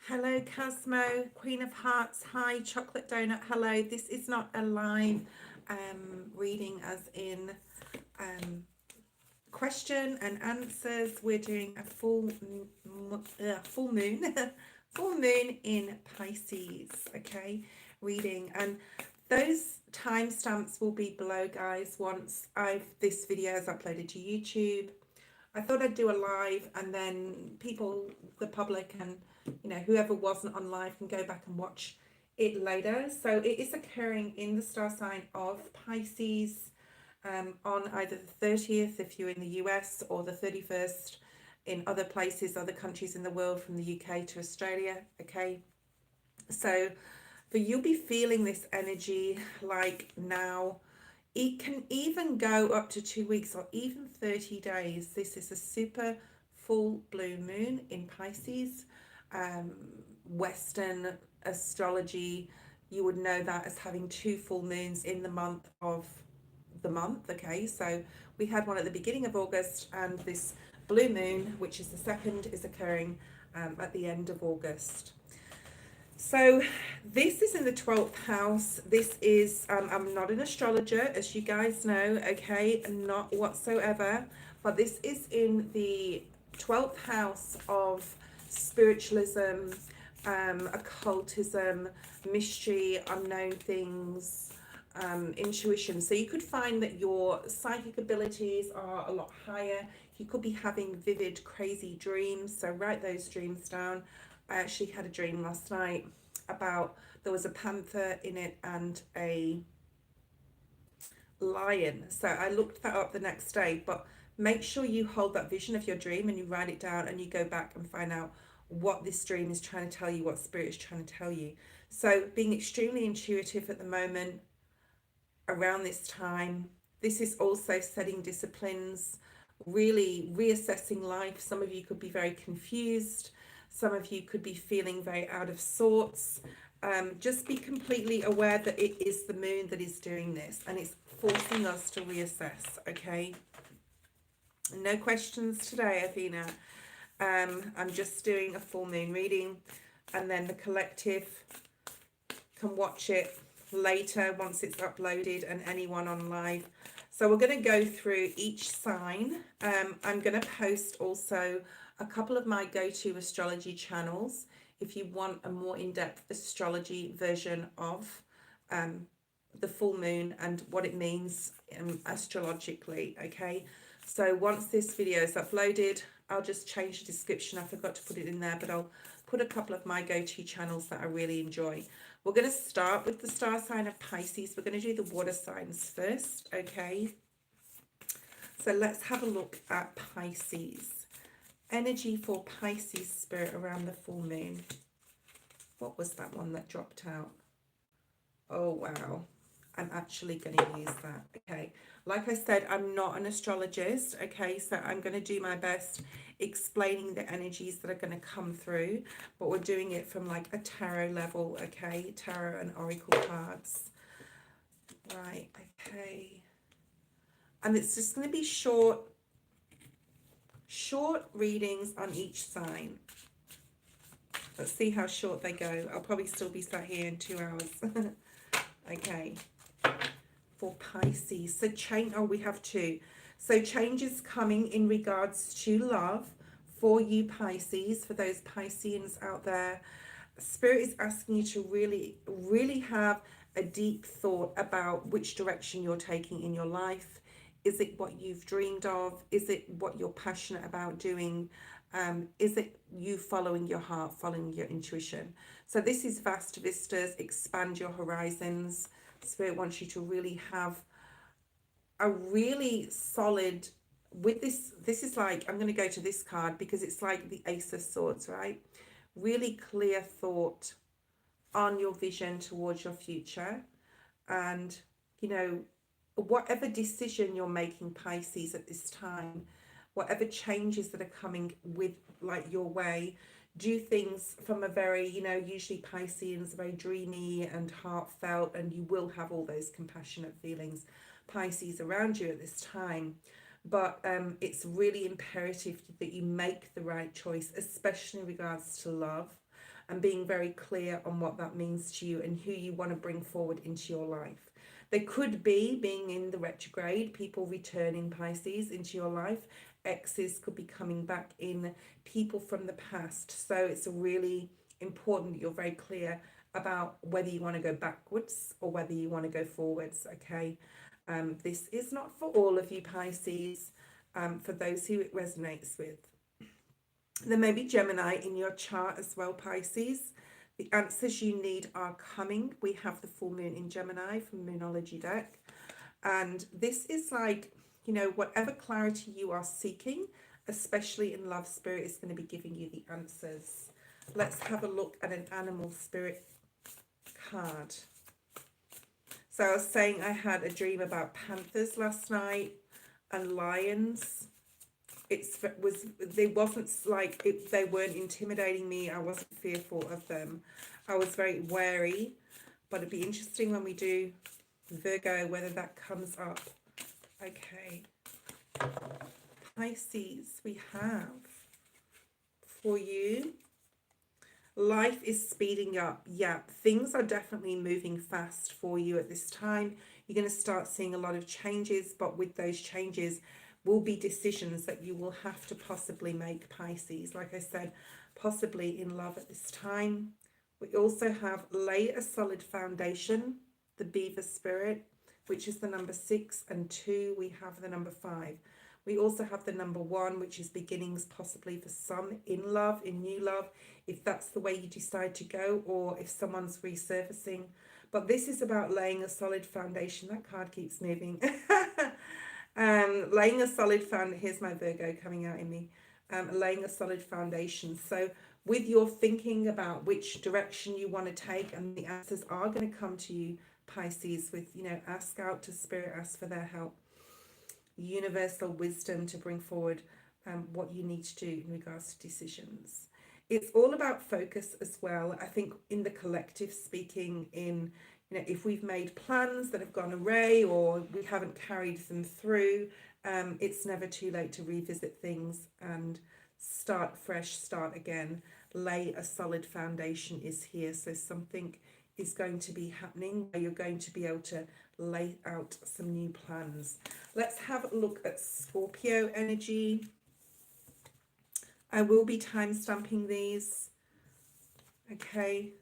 Hello, Cosmo, Queen of Hearts. Hi, Chocolate Donut. Hello. This is not a live reading, as in question and answers. We're doing a full moon, full moon in Pisces. Okay, reading, and those timestamps will be below, guys. Once this video is uploaded to YouTube, I thought I'd do a live, and then people, the public, and whoever wasn't on live can go back and watch it later. So it is occurring in the star sign of Pisces on either the 30th if you're in the US, or the 31st in other places, other countries in the world, from the UK to Australia. Okay, so but you'll be feeling this energy like now. It can even go up to 2 weeks or even 30 days. This is a super full blue moon in Pisces. Western astrology, you would know that as having two full moons in the month of the month. Okay, so we had one at the beginning of August, and this blue moon, which is the second, is occurring at the end of August. So this is in the 12th house. This is, I'm not an astrologer, as you guys know, okay, not whatsoever, but this is in the 12th house of spiritualism, occultism, mystery, unknown things, intuition. So you could find that your psychic abilities are a lot higher. You could be having vivid, crazy dreams. So write those dreams down. I actually had a dream last night about, there was a panther in it and a lion. So I looked that up the next day, but make sure you hold that vision of your dream and you write it down, and you go back and find out what this dream is trying to tell you, what spirit is trying to tell you. So being extremely intuitive at the moment around this time. This is also setting disciplines, really reassessing life. Some of you could be very confused. Some of you could be feeling very out of sorts. Just be completely aware that it is the moon that is doing this, and it's forcing us to reassess, okay? No questions today, Athena. I'm just doing a full moon reading, and then the collective can watch it later once it's uploaded, and anyone on live. So we're going to go through each sign. I'm going to post also a couple of my go-to astrology channels if you want a more in-depth astrology version of the full moon and what it means astrologically. Okay, so once this video is uploaded, I'll just change the description. I forgot to put it in there, but I'll put a couple of my go-to channels that I really enjoy. We're going to start with the star sign of Pisces. We're going to do the water signs first, okay? So let's have a look at Pisces. Energy for Pisces spirit around the full moon. What was that one that dropped out? Oh, wow. I'm actually going to use that. Okay, like I said, I'm not an astrologist. Okay, so I'm going to do my best explaining the energies that are going to come through, but we're doing it from like a tarot level. Okay, tarot and oracle cards. Right, okay, and it's just going to be short readings on each sign. Let's see how short they go. I'll probably still be sat here in 2 hours. Okay, for Pisces. So change, oh, we have two. So change is coming in regards to love for you Pisces, for those Pisceans out there. Spirit is asking you to really have a deep thought about which direction you're taking in your life. Is it what you've dreamed of? Is it what you're passionate about doing? Is it you following your heart, following your intuition? So this is vast vistas, expand your horizons. Spirit wants you to really have a really solid, with this is like, I'm going to go to this card because it's like the Ace of Swords, right? Really clear thought on your vision towards your future. And, you know, whatever decision you're making, Pisces, at this time, whatever changes that are coming with like your way, do things from a very, you know, usually Pisceans are very dreamy and heartfelt, and you will have all those compassionate feelings, Pisces, around you at this time. But it's really imperative that you make the right choice, especially in regards to love. and being very clear on what that means to you and who you want to bring forward into your life. There could be, being in the retrograde, people returning, Pisces, into your life. Exes could be coming back in, people from the past. So it's really important that you're very clear about whether you want to go backwards or whether you want to go forwards, okay? This is not for all of you, Pisces, for those who it resonates with. There may be Gemini in your chart as well, Pisces. The answers you need are coming. We have the full moon in Gemini from Moonology deck. And this is like, you know, whatever clarity you are seeking, especially in love, Spirit is going to be giving you the answers. Let's have a look at an animal spirit card. So I was saying I had a dream about panthers last night and lions. They wasn't like they weren't intimidating me. I wasn't fearful of them. I was very wary, but it'd be interesting when we do Virgo whether that comes up. Okay, Pisces, we have for you, life is speeding up. Yeah, things are definitely moving fast for you at this time. You're going to start seeing a lot of changes, but with those changes will be decisions that you will have to possibly make, Pisces. Like I said, possibly in love at this time. We also have lay a solid foundation, the beaver spirit, which is the number 6, and 2, we have the number 5. We also have the number 1, which is beginnings, possibly for some in love, in new love, if that's the way you decide to go, or if someone's resurfacing. But this is about laying a solid foundation. That card keeps moving. Laying a solid foundation. Here's my Virgo coming out in me. Laying a solid foundation. So with your thinking about which direction you want to take, and the answers are going to come to you, Pisces, with, you know, ask out to Spirit, ask for their help, universal wisdom to bring forward what you need to do in regards to decisions. It's all about focus as well. I think in the collective speaking, in, you know, if we've made plans that have gone awry or we haven't carried them through, it's never too late to revisit things and start fresh, start again. Lay a solid foundation is here. So something is going to be happening where you're going to be able to lay out some new plans. Let's have a look at Scorpio energy. I will be time stamping these. Okay.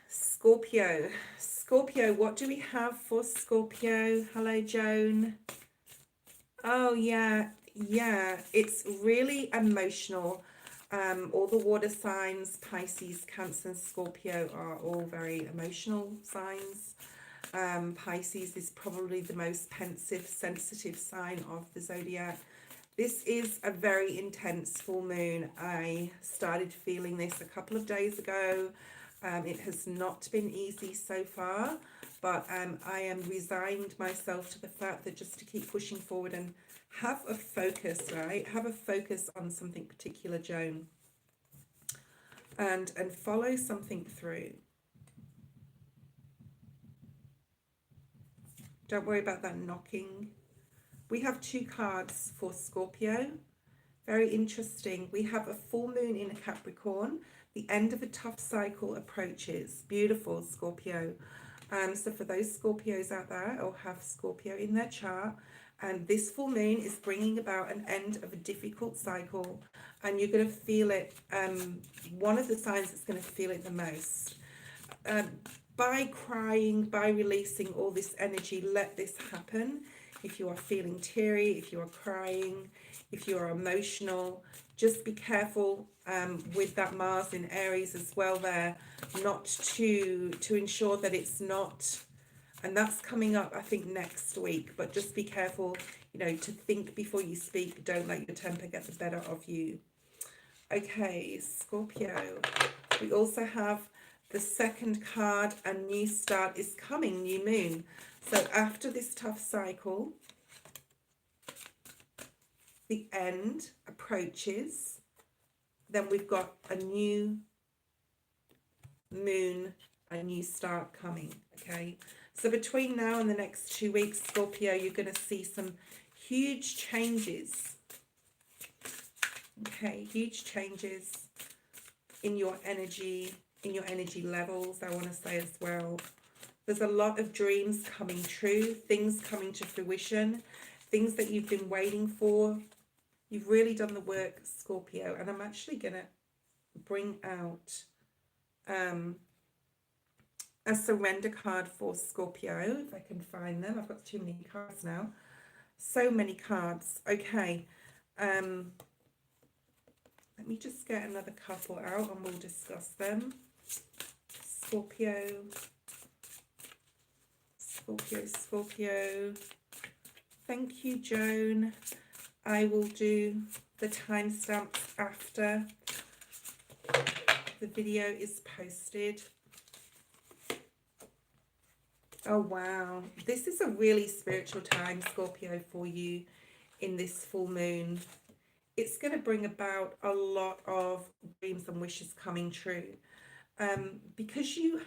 Scorpio. Scorpio, what do we have for Scorpio? Hello, Joan. Oh, yeah. Yeah, it's really emotional. All the water signs, Pisces, Cancer, and Scorpio, are all very emotional signs. Pisces is probably the most pensive, sensitive sign of the zodiac. This is a very intense full moon. I started feeling this a couple of days ago. It has not been easy so far, but I am resigned myself to the fact that just to keep pushing forward and have a focus, right? Have a focus on something particular, Joan, and follow something through. Don't worry about that knocking. We have 2 cards for Scorpio. Very interesting. We have a full moon in a Capricorn. The end of a tough cycle approaches. Beautiful, Scorpio. So for those Scorpios out there or have Scorpio in their chart, and this full moon is bringing about an end of a difficult cycle, and you're going to feel it. One of the signs that's going to feel it the most. By crying, by releasing all this energy, let this happen. If you are feeling teary, if you are crying, if you are emotional, just be careful with that Mars in Aries as well there, not to ensure that it's not, and that's coming up I think next week, but just be careful, you know, to think before you speak. Don't let your temper get the better of you. Okay, Scorpio. We also have the second card, a new start is coming, new moon. So after this tough cycle, the end approaches, then we've got a new moon, a new start coming, okay? So between now and the next 2 weeks, Scorpio, you're going to see some huge changes. Okay, huge changes. in your energy levels, I want to say as well. There's a lot of dreams coming true, things coming to fruition, things that you've been waiting for. You've really done the work, Scorpio. And I'm actually going to bring out a surrender card for Scorpio, if I can find them. I've got too many cards now. So many cards. Okay. Let me just get another couple out and we'll discuss them. Scorpio. Scorpio. Thank you, Joan. I will do the timestamps after the video is posted. Oh, wow. This is a really spiritual time, Scorpio, for you in this full moon. It's going to bring about a lot of dreams and wishes coming true. Because you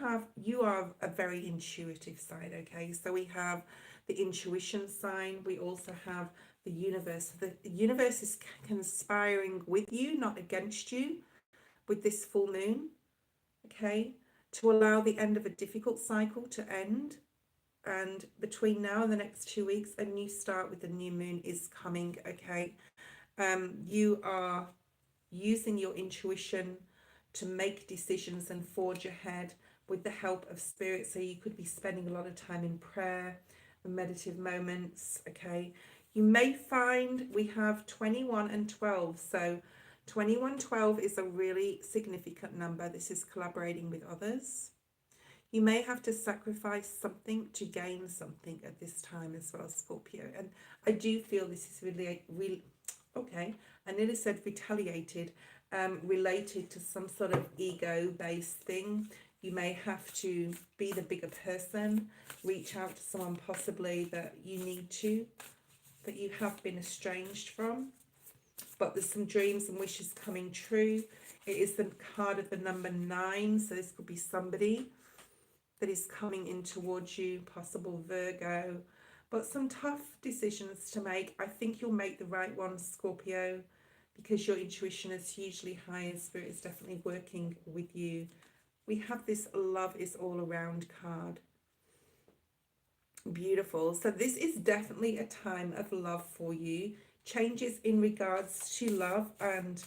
are a very intuitive side, okay? So we have the intuition sign. We also have the universe. The universe is conspiring with you, not against you, with this full moon, okay? To allow the end of a difficult cycle to end. And between now and the next 2 weeks, a new start with the new moon is coming, okay? You are using your intuition to make decisions and forge ahead with the help of spirit. So you could be spending a lot of time in prayer and meditative moments, okay? You may find we have 21 and 12. So 2112 is a really significant number. This is collaborating with others. You may have to sacrifice something to gain something at this time as well, Scorpio. And I do feel this is really okay, I nearly said retaliated, related to some sort of ego-based thing. You may have to be the bigger person, reach out to someone possibly that you need to, that you have been estranged from. But there's some dreams and wishes coming true. It is the card of the number 9, so this could be somebody that is coming in towards you, possible Virgo, but some tough decisions to make. I think you'll make the right one, Scorpio, because your intuition is hugely high and spirit is definitely working with you. We have this love is all around card. Beautiful. So this is definitely a time of love for you. Changes in regards to love and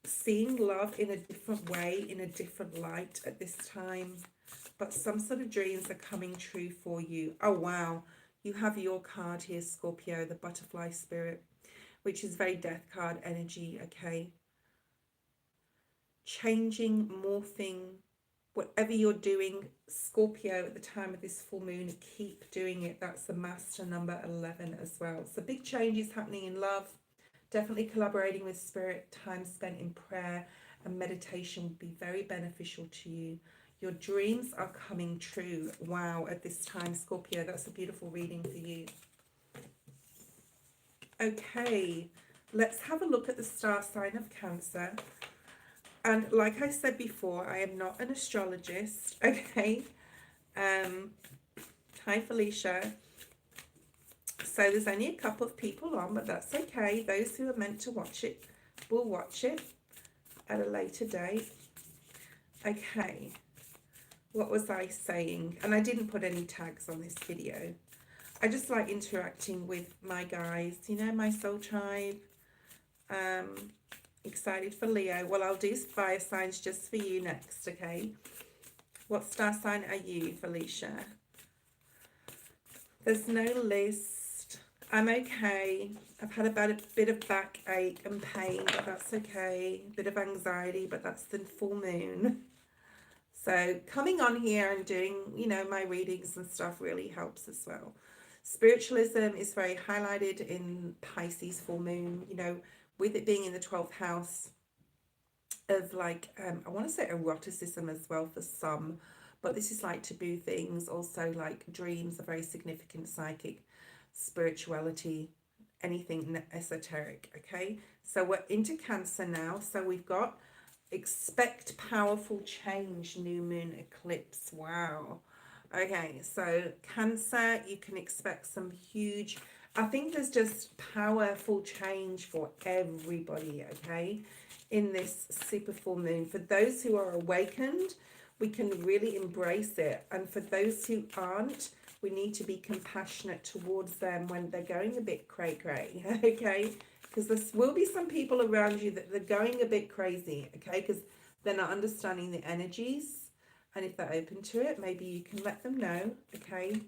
seeing love in a different way, in a different light at this time. But some sort of dreams are coming true for you. Oh, wow. You have your card here, Scorpio, the butterfly spirit, which is very death card energy, okay? Changing, morphing, whatever you're doing, Scorpio, at the time of this full moon, keep doing it. That's the master number 11 as well. So big changes happening in love. Definitely collaborating with spirit. Time spent in prayer and meditation would be very beneficial to you. Your dreams are coming true. Wow, at this time, Scorpio, that's a beautiful reading for you. Okay, let's have a look at the star sign of Cancer. And like I said before, I am not an astrologist, okay? Hi, Felicia. So there's only a couple of people on, but that's okay. Those who are meant to watch it will watch it at a later date. Okay, what was I saying? And I didn't put any tags on this video. I just like interacting with my guys, you know, my soul tribe. Excited for Leo. Well, I'll do fire signs just for you next, okay? What star sign are you, Felicia? There's no list. I'm okay. I've had about a bit of backache and pain, but that's okay. A bit of anxiety, but that's the full moon. So coming on here and doing, you know, my readings and stuff really helps as well. Spiritualism is very highlighted in Pisces full moon, you know, with it being in the 12th house of like, I want to say eroticism as well for some, but this is like taboo things. Also like dreams are very significant, psychic, spirituality, anything esoteric, okay? So we're into Cancer now. So we've got expect powerful change, new moon eclipse. Wow. Okay, so Cancer, you can expect some huge I think there's just powerful change for everybody, okay, in this super full moon. For those who are awakened, we can really embrace it. And for those who aren't, we need to be compassionate towards them when they're going a bit cray-cray, okay? Because there will be some people around you that they're going a bit crazy, okay? Because they're not understanding the energies. And if they're open to it, maybe you can let them know, okay?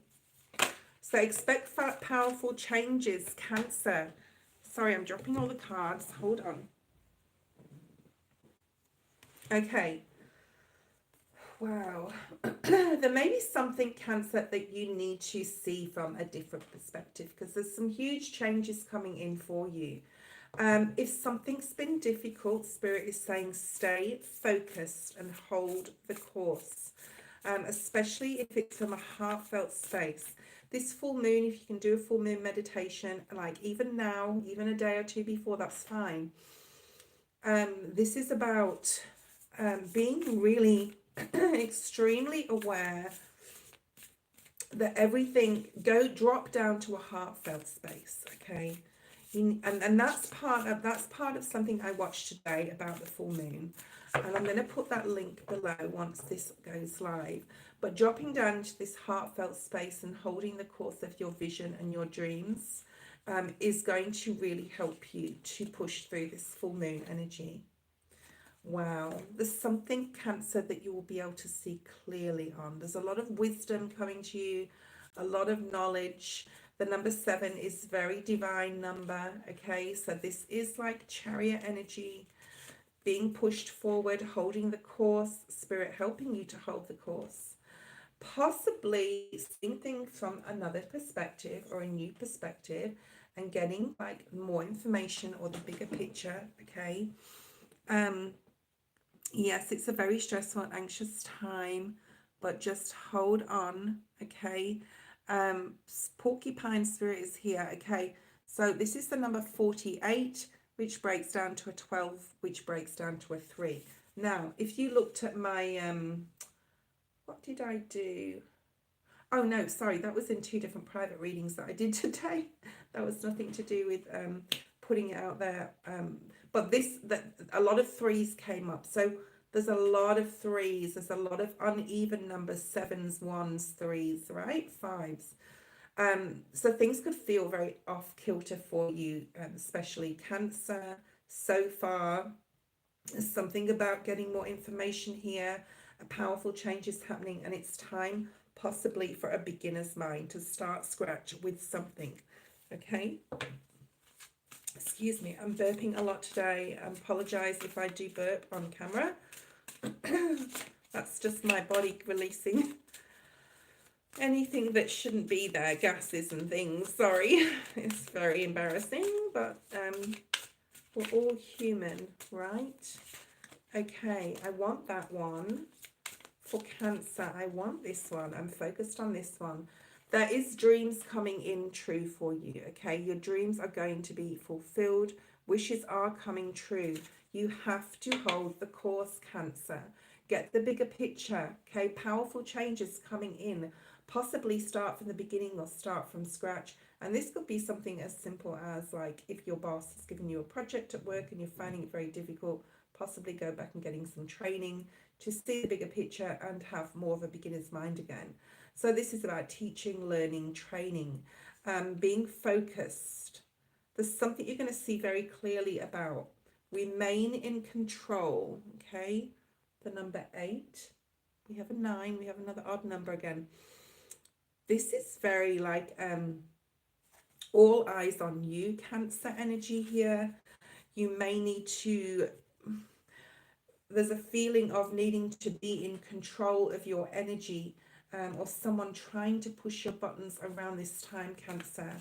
So expect powerful changes, Cancer. Sorry, I'm dropping all the cards. Hold on. Okay. Wow. There may be something, Cancer, that you need to see from a different perspective, because there's some huge changes coming in for you. If something's been difficult, Spirit is saying stay focused and hold the course, especially if it's from a heartfelt space. This full moon, if you can do a full moon meditation, like even now, even a day or two before, that's fine. This is about being really extremely aware that everything drop down to a heartfelt space, okay? And that's part of something I watched today about the full moon, and I'm going to put that link below once this goes live. But dropping down into this heartfelt space and holding the course of your vision and your dreams is going to really help you to push through this full moon energy. Wow, there's something, Cancer, that you will be able to see clearly on. There's a lot of wisdom coming to you, a lot of knowledge. The number 7 is very divine number, okay? So this is like chariot energy, being pushed forward, holding the course, Spirit helping you to hold the course. Possibly seeing things from another perspective or a new perspective and getting like more information or the bigger picture, okay? Yes, it's a very stressful and anxious time, but just hold on, okay? Porcupine Spirit is here, okay? So this is the number 48, which breaks down to a 12, which breaks down to a 3. Now, if you looked at my, what did I do? Oh, no, sorry, that was in 2 different private readings that I did today. That was nothing to do with putting it out there. But a lot of 3s came up. So there's a lot of 3s. There's a lot of uneven numbers, 7s, 1s, 3s, right? 5s. So things could feel very off kilter for you, especially Cancer. So far, there's something about getting more information here. A powerful change is happening, and it's time possibly for a beginner's mind to start scratch with something, okay? Excuse me, I'm burping a lot today. I apologize if I do burp on camera. That's just my body releasing anything that shouldn't be there, gases and things. Sorry, it's very embarrassing, but we're all human, right? Okay, I want that one. For Cancer, I want this one. I'm focused on this one. There is dreams coming in true for you, okay? Your dreams are going to be fulfilled. Wishes are coming true. You have to hold the course, Cancer. Get the bigger picture, okay? Powerful changes coming in. Possibly start from the beginning or start from scratch. And this could be something as simple as, like, if your boss is giving you a project at work and you're finding it very difficult, possibly go back and getting some training to see the bigger picture and have more of a beginner's mind again. So this is about teaching, learning, training, being focused. There's something you're going to see very clearly about. Remain in control, okay? The number 8. We have a 9. We have another odd number again. This is very like all eyes on you, Cancer energy here. You may need to... There's a feeling of needing to be in control of your energy, or someone trying to push your buttons around this time, Cancer.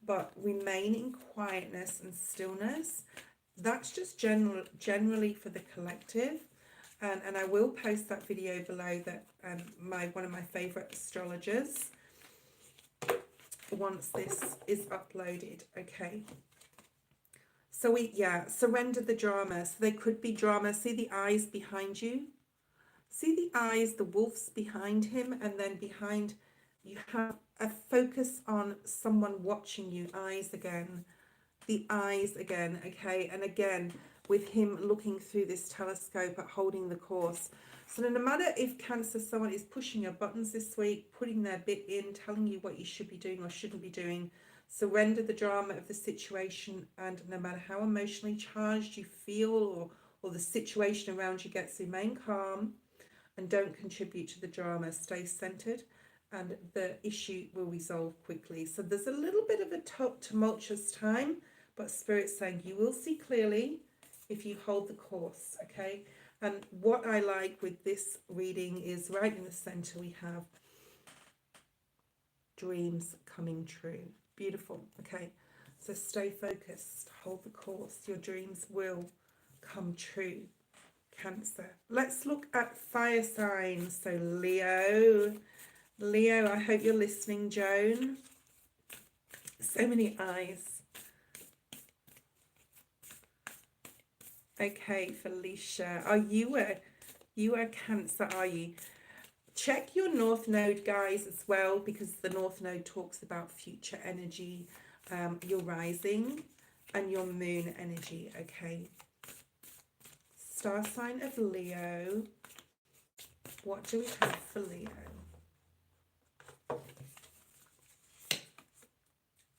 But remain in quietness and stillness. That's just generally for the collective. And I will post that video below that one of my favorite astrologers, once this is uploaded, okay? So surrender the drama. So there could be drama. See the eyes behind you? See the eyes, the wolves behind him, and then behind you have a focus on someone watching you, eyes again, the eyes again, okay? And again, with him looking through this telescope at holding the course. So no matter if Cancer, someone is pushing your buttons this week, putting their bit in, telling you what you should be doing or shouldn't be doing, surrender the drama of the situation, and no matter how emotionally charged you feel or the situation around you gets, remain calm and don't contribute to the drama. Stay centered and the issue will resolve quickly. So there's a little bit of a tumultuous time, but Spirit's saying you will see clearly if you hold the course, okay? And what I like with this reading is right in the center we have dreams coming true. Beautiful, okay? So stay focused, hold the course. Your dreams will come true, Cancer. Let's look at fire signs. So Leo, I hope you're listening, Joan. So many eyes. Okay, Felicia, are you a Cancer, are you? Check your North Node, guys, as well, because the North Node talks about future energy, your rising and your moon energy, okay? Star sign of Leo. What do we have for Leo?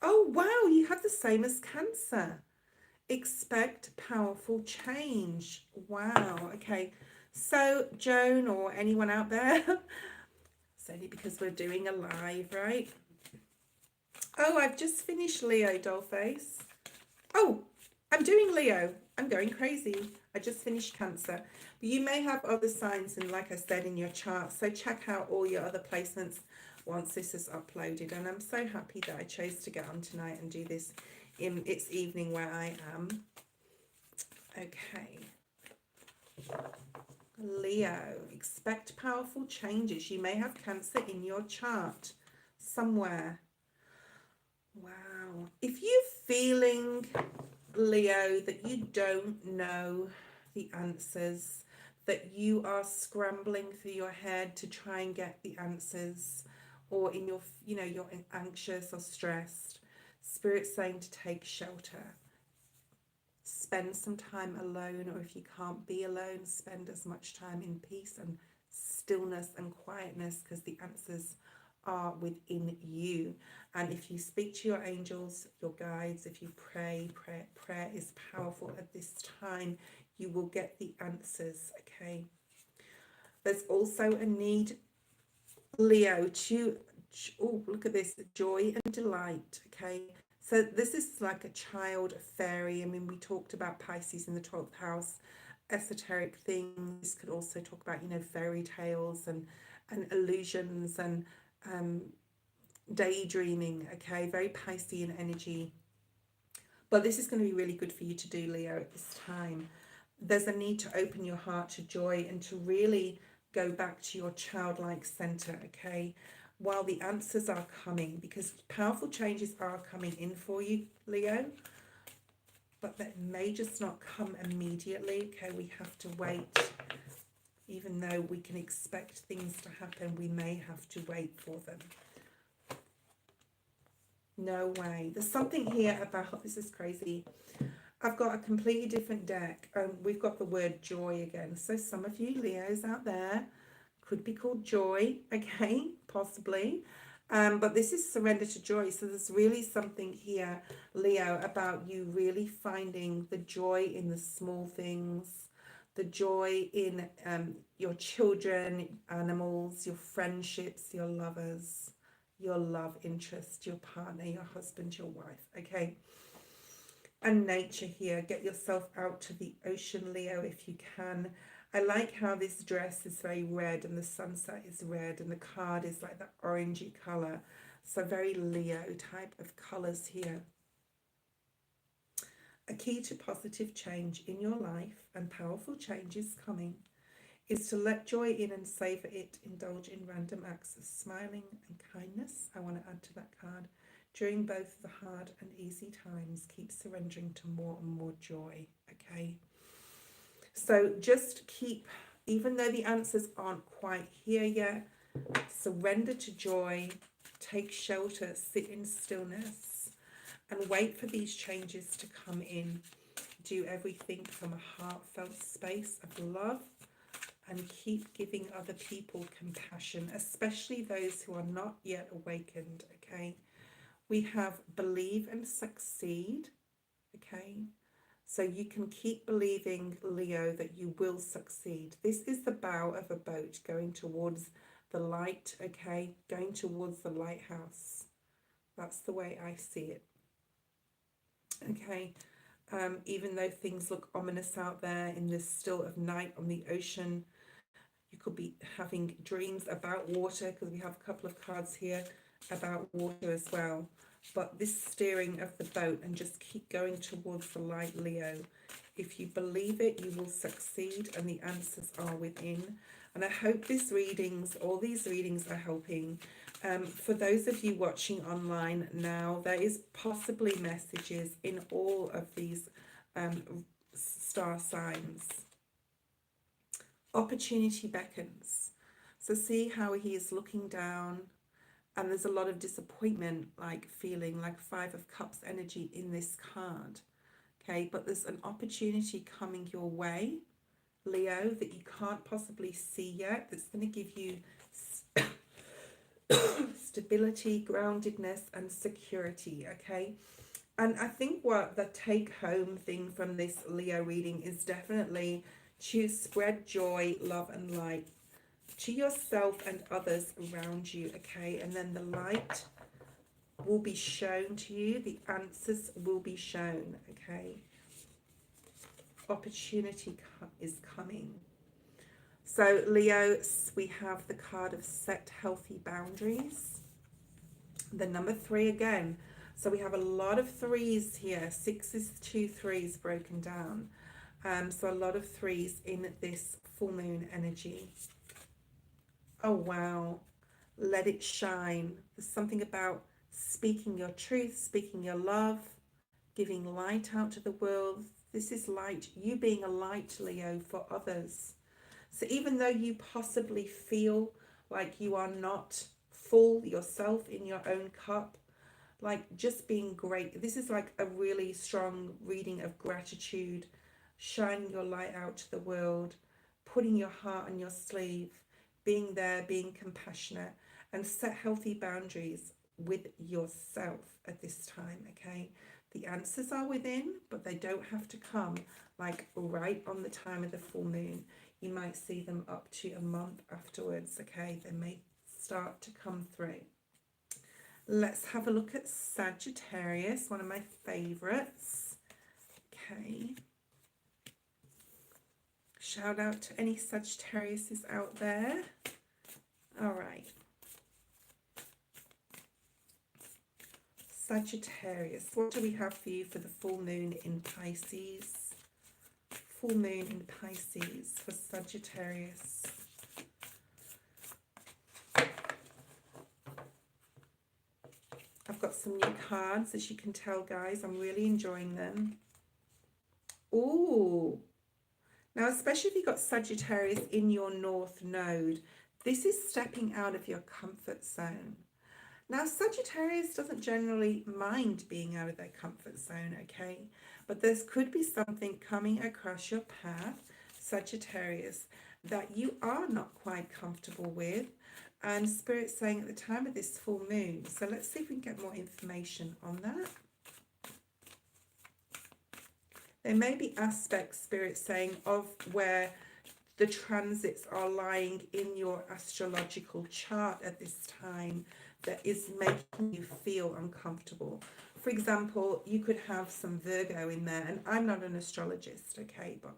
Oh, wow, you have the same as Cancer. Expect powerful change. Wow, okay. So, Joan or anyone out there, it's only because we're doing a live, right? Oh, I've just finished Leo, Dollface. Oh, I'm doing Leo. I'm going crazy. I just finished Cancer. But you may have other signs, and like I said, in your chart. So check out all your other placements once this is uploaded. And I'm so happy that I chose to get on tonight and do this in its evening where I am. Okay. Leo, expect powerful changes. You may have Cancer in your chart somewhere. Wow. If you're feeling, Leo, that you don't know the answers, that you are scrambling through your head to try and get the answers, or in your, you're anxious or stressed, Spirit's saying to take shelter. Spend some time alone, or if you can't be alone, spend as much time in peace and stillness and quietness, because the answers are within you. And if you speak to your angels, your guides, if you pray is powerful at this time. You will get the answers, okay? There's also a need, Leo, to, oh, look at this, joy and delight, okay? So this is like a child, a fairy. I mean, we talked about Pisces in the 12th house, esoteric things. Could also talk about, fairy tales and illusions and daydreaming, okay? Very Piscean energy. But this is going to be really good for you to do, Leo, at this time. There's a need to open your heart to joy and to really go back to your childlike center, okay? While the answers are coming, because powerful changes are coming in for you, Leo, but that may just not come immediately, okay? We have to wait. Even though we can expect things to happen, we may have to wait for them. No way. There's something here about, this is crazy. I've got a completely different deck. We've got the word joy again. So some of you Leos out there could be called joy, okay, possibly. But this is surrender to joy. So there's really something here, Leo, about you really finding the joy in the small things, the joy in your children, animals, your friendships, your lovers, your love interest, your partner, your husband, your wife, okay? And nature here. Get yourself out to the ocean, Leo, if you can. I like how this dress is very red and the sunset is red and the card is like that orangey colour. So very Leo type of colours here. A key to positive change in your life, and powerful change is coming, is to let joy in and savour it. Indulge in random acts of smiling and kindness. I want to add to that card. During both the hard and easy times, keep surrendering to more and more joy, okay? So just keep, even though the answers aren't quite here yet, surrender to joy take shelter, sit in stillness, and wait for these changes to come in. Do everything from a heartfelt space of love, and keep giving other people compassion, especially those who are not yet awakened, okay? We have believe and succeed, okay? So you can keep believing, Leo, that you will succeed. This is the bow of a boat going towards the light, okay? Going towards the lighthouse. That's the way I see it, okay? Even though things look ominous out there in this still of night on the ocean, you could be having dreams about water, because we have a couple of cards here about water as well. But this steering of the boat, and just keep going towards the light, Leo. If you believe it, you will succeed, and the answers are within. And I hope all these readings are helping. For those of you watching online now, there is possibly messages in all of these star signs. Opportunity beckons. So see how he is looking down, and there's a lot of disappointment, like feeling like 5 of Cups energy in this card, okay? But there's an opportunity coming your way, Leo, that you can't possibly see yet, that's going to give you stability, groundedness, and security, okay? And I think what the take-home thing from this Leo reading is definitely to spread joy, love, and light to yourself and others around you, okay? And then the light will be shown to you, the answers will be shown, okay? Opportunity is coming. So Leo, we have the card of set healthy boundaries, the number 3 again. So we have a lot of 3s here. 6 is 2 3s broken down. So a lot of 3s in this full moon energy. Oh, wow. Let it shine. There's something about speaking your truth, speaking your love, giving light out to the world. This is light, you being a light, Leo, for others. So even though you possibly feel like you are not full yourself in your own cup, like just being great. This is like a really strong reading of gratitude, shining your light out to the world, putting your heart on your sleeve, being there, being compassionate, and set healthy boundaries with yourself at this time, okay? The answers are within, but they don't have to come like right on the time of the full moon. You might see them up to a month afterwards, okay? They may start to come through. Let's have a look at Sagittarius, one of my favorites. Okay. Shout out to any Sagittariuses out there. All right. Sagittarius, what do we have for you for the full moon in Pisces? Full moon in Pisces for Sagittarius. I've got some new cards, as you can tell, guys. I'm really enjoying them. Ooh. Now, especially if you've got Sagittarius in your North Node, this is stepping out of your comfort zone. Now, Sagittarius doesn't generally mind being out of their comfort zone, okay? But there could be something coming across your path, Sagittarius, that you are not quite comfortable with. And Spirit's saying at the time of this full moon. So let's see if we can get more information on that. There may be aspects, Spirit saying, of where the transits are lying in your astrological chart at this time that is making you feel uncomfortable. For example, you could have some Virgo in there, and I'm not an astrologist, okay, but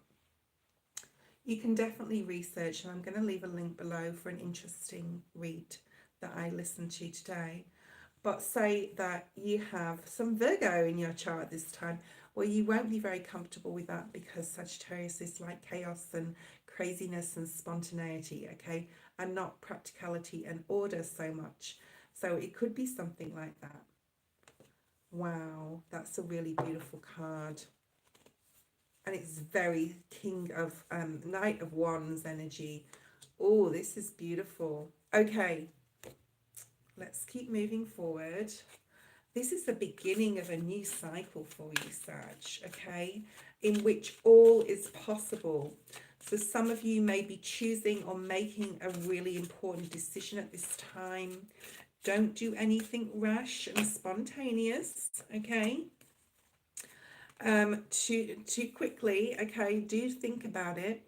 you can definitely research, and I'm going to leave a link below for an interesting read that I listened to today. But say that you have some Virgo in your chart this time. Well, you won't be very comfortable with that because Sagittarius is like chaos and craziness and spontaneity, okay, and not practicality and order so much. So it could be something like that. Wow, that's a really beautiful card. And it's very King of Knight of Wands energy. Oh, this is beautiful. Okay, Let's keep moving forward. This is the beginning of a new cycle for you, Sag, okay, in which all is possible. So some of you may be choosing or making a really important decision at this time. Don't do anything rash and spontaneous, okay? Too quickly, okay? Do think about it.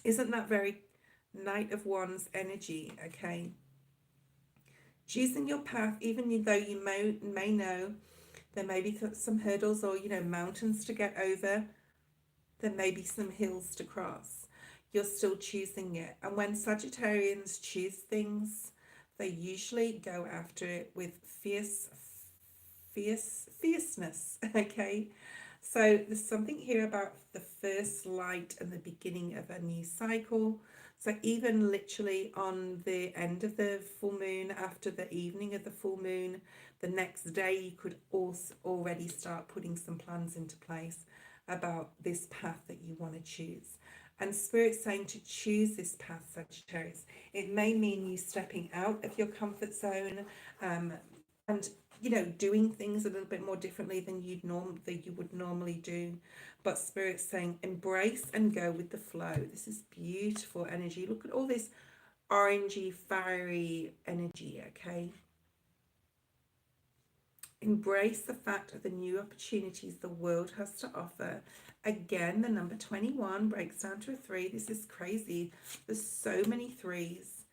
Isn't that very Knight of Wands energy, okay? Choosing your path, even though you may know there may be some hurdles or, you know, mountains to get over. There may be some hills to cross. You're still choosing it. And when Sagittarians choose things, they usually go after it with fierceness, okay? So there's something here about the first light and the beginning of a new cycle. So even literally on the end of the full moon, after the evening of the full moon, the next day you could also already start putting some plans into place about this path that you want to choose. And Spirit's saying to choose this path, Sagittarius. It may mean you stepping out of your comfort zone, and you know, doing things a little bit more differently than you would normally do. But Spirit's saying embrace and go with the flow. This is beautiful energy. Look at all this orangey, fiery energy, okay? Embrace the fact of the new opportunities the world has to offer. Again, the number 21 breaks down to a 3. This is crazy. There's so many 3s.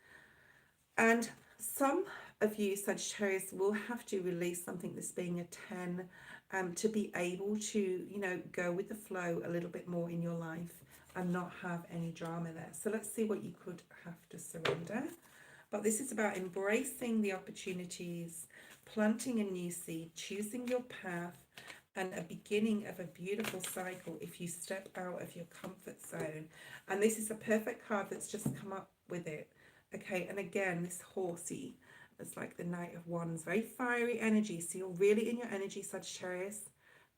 And some of you, Sagittarius, will have to release something that's being a 10 to be able to, you know, go with the flow a little bit more in your life and not have any drama there. So let's see what you could have to surrender. But this is about embracing the opportunities, planting a new seed, choosing your path, and a beginning of a beautiful cycle if you step out of your comfort zone. And this is a perfect card that's just come up with it. Okay, and again, this horsey, it's like the Knight of Wands, very fiery energy. So you're really in your energy, Sagittarius.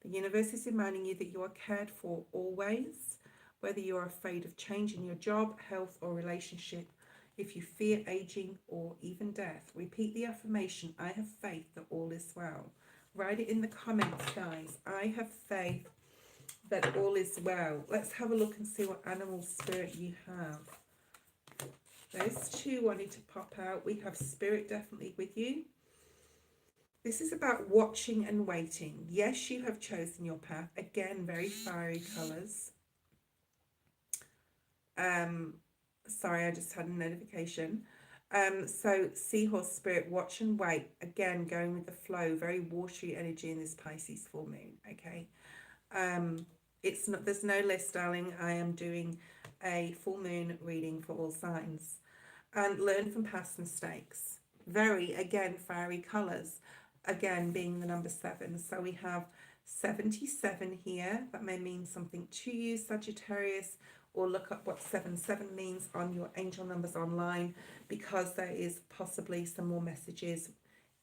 The universe is reminding you that you are cared for always, whether you're afraid of change in your job, health, or relationship. If you fear aging or even death, repeat the affirmation, I have faith that all is well. Write it in the comments, guys. I have faith that all is well. Let's have a look and see what animal spirit you have. Those two wanted to pop out. We have Spirit definitely with you. This is about watching and waiting. Yes, you have chosen your path. Again, very fiery colours. Sorry, I just had a notification. So Seahorse Spirit, watch and wait. Again, going with the flow. Very watery energy in this Pisces full moon. Okay. It's not. There's no list, darling. I am doing a full moon reading for all signs. And learn from past mistakes. Very, again, fiery colours. Again, being the number 7. So we have 77 here. That may mean something to you, Sagittarius, or look up what 77 means on your angel numbers online, because there is possibly some more messages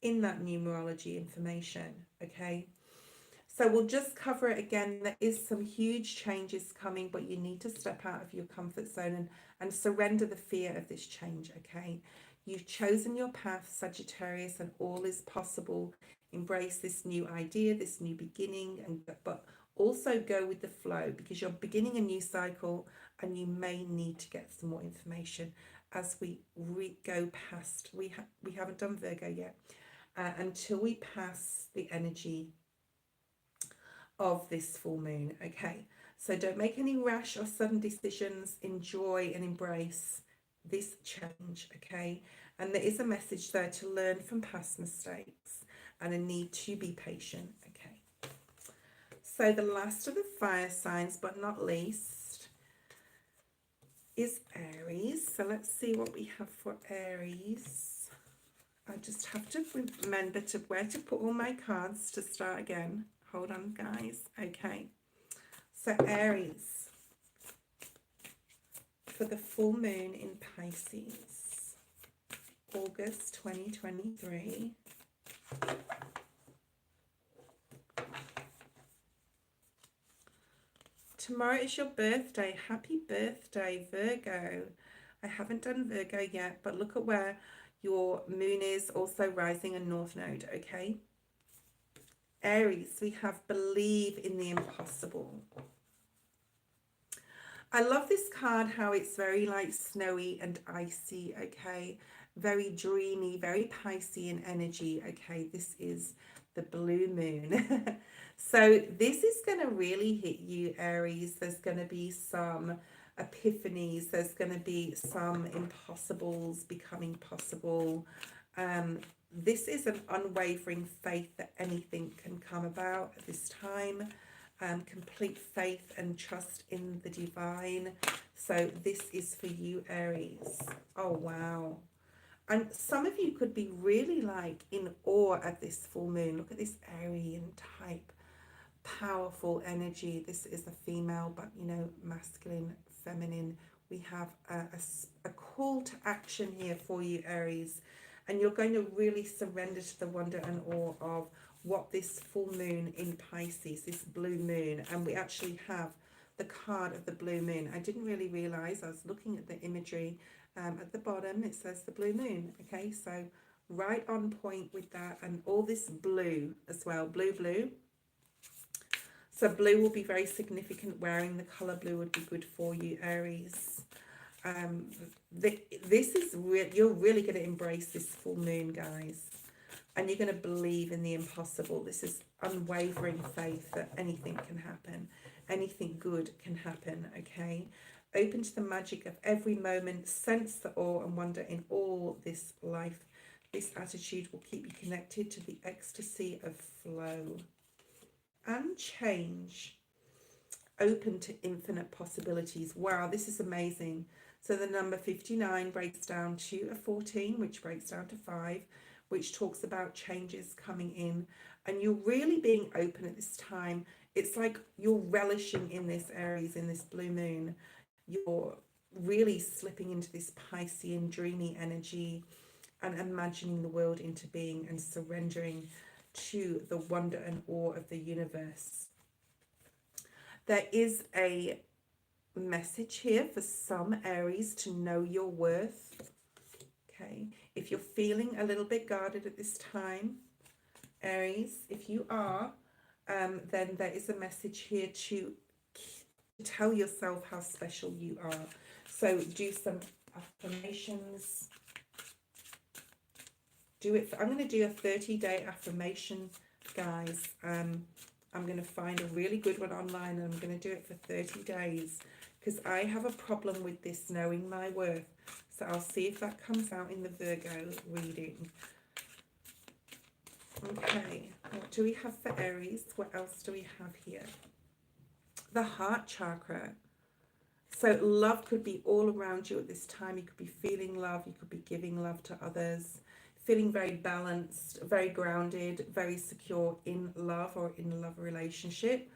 in that numerology information, okay? So we'll just cover it again. There is some huge changes coming, but you need to step out of your comfort zone and surrender the fear of this change, okay? You've chosen your path, Sagittarius, and all is possible. Embrace this new idea, this new beginning, but also go with the flow, because you're beginning a new cycle and you may need to get some more information as we go past. We haven't done Virgo yet, until we pass the energy of this full moon, okay? So don't make any rash or sudden decisions. Enjoy and embrace this change, okay? And there is a message there to learn from past mistakes and a need to be patient, okay? So the last of the fire signs, but not least, is Aries. So let's see what we have for Aries. I just have to remember where to put all my cards to start again. Hold on, guys. Okay. So Aries, for the full moon in Pisces, August 2023. Tomorrow is your birthday. Happy birthday, Virgo. I haven't done Virgo yet, but look at where your moon is, also rising and north node, okay? Aries, we have believe in the impossible. I love this card, how it's very like snowy and icy, okay? Very dreamy, very Piscean energy, okay? This is the blue moon. So this is going to really hit you, Aries. There's going to be some epiphanies. There's going to be some impossibles becoming possible. This is an unwavering faith that anything can come about at this time. Complete faith and trust in the divine. So this is for you, Aries. Oh, wow. And some of you could be really like in awe at this full moon. Look at this Aryan type, powerful energy. This is a female, but you know, masculine, feminine. We have a call to action here for you, Aries. And you're going to really surrender to the wonder and awe of what this full moon in Pisces, this blue moon, and we actually have the card of the blue moon. I didn't really realize, I was looking at the imagery at the bottom, it says the blue moon. Okay, so right on point with that, and all this blue as well, blue. So blue will be very significant. Wearing the color blue would be good for you, Aries. This is you're really going to embrace this full moon, guys. And you're going to believe in the impossible. This is unwavering faith that anything can happen. Anything good can happen, okay? Open to the magic of every moment. Sense the awe and wonder in all this life. This attitude will keep you connected to the ecstasy of flow and change. Open to infinite possibilities. Wow, this is amazing. So the number 59 breaks down to a 14, which breaks down to 5. Which talks about changes coming in, and you're really being open at this time. It's like you're relishing in this, Aries, in this blue moon. You're really slipping into this Piscean dreamy energy and imagining the world into being and surrendering to the wonder and awe of the universe. There is a message here for some Aries to know your worth. Okay, if you're feeling a little bit guarded at this time, Aries, if you are, then there is a message here to tell yourself how special you are. So do some affirmations. Do it. I'm going to do a 30-day affirmation, guys. I'm going to find a really good one online, and I'm going to do it for 30 days because I have a problem with this knowing my worth. So I'll see if that comes out in the Virgo reading. Okay, what do we have for Aries? What else do we have here? The heart chakra. So love could be all around you at this time. You could be feeling love. You could be giving love to others. Feeling very balanced, very grounded, very secure in love or in a love relationship.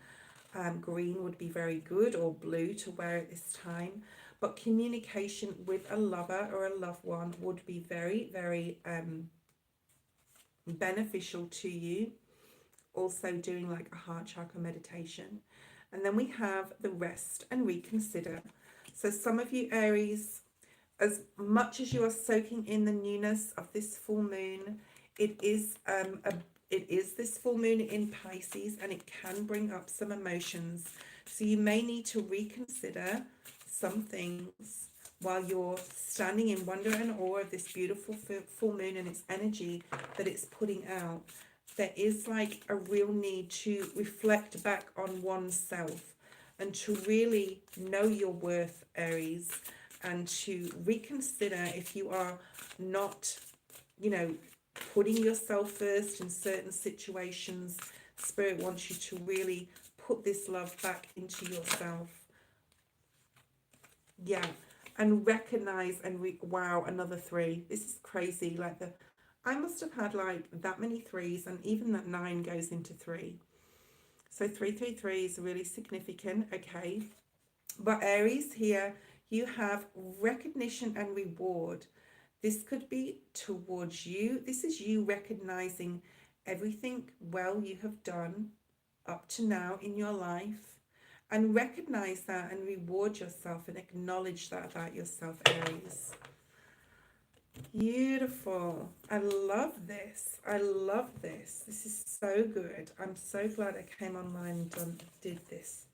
Green would be very good, or blue to wear at this time. But communication with a lover or a loved one would be very, very beneficial to you. Also doing like a heart chakra meditation. And then we have the rest and reconsider. So some of you Aries, as much as you are soaking in the newness of this full moon, it is this full moon in Pisces, and it can bring up some emotions. So you may need to reconsider some things while you're standing in wonder and awe of this beautiful full moon and its energy that it's putting out. There is like a real need to reflect back on oneself and to really know your worth, Aries, and to reconsider if you are not, you know, putting yourself first in certain situations. Spirit wants you to really put this love back into yourself. Yeah, and recognize and wow, another 3. This is crazy. Like I must have had like that many 3s, and even that 9 goes into 3. So 333 is really significant. Okay, but Aries, here you have recognition and reward. This could be towards you. This is you recognizing everything well you have done up to now in your life. And recognize that and reward yourself and acknowledge that about yourself, Aries. Beautiful. I love this. I love this. This is so good. I'm so glad I came online and did this.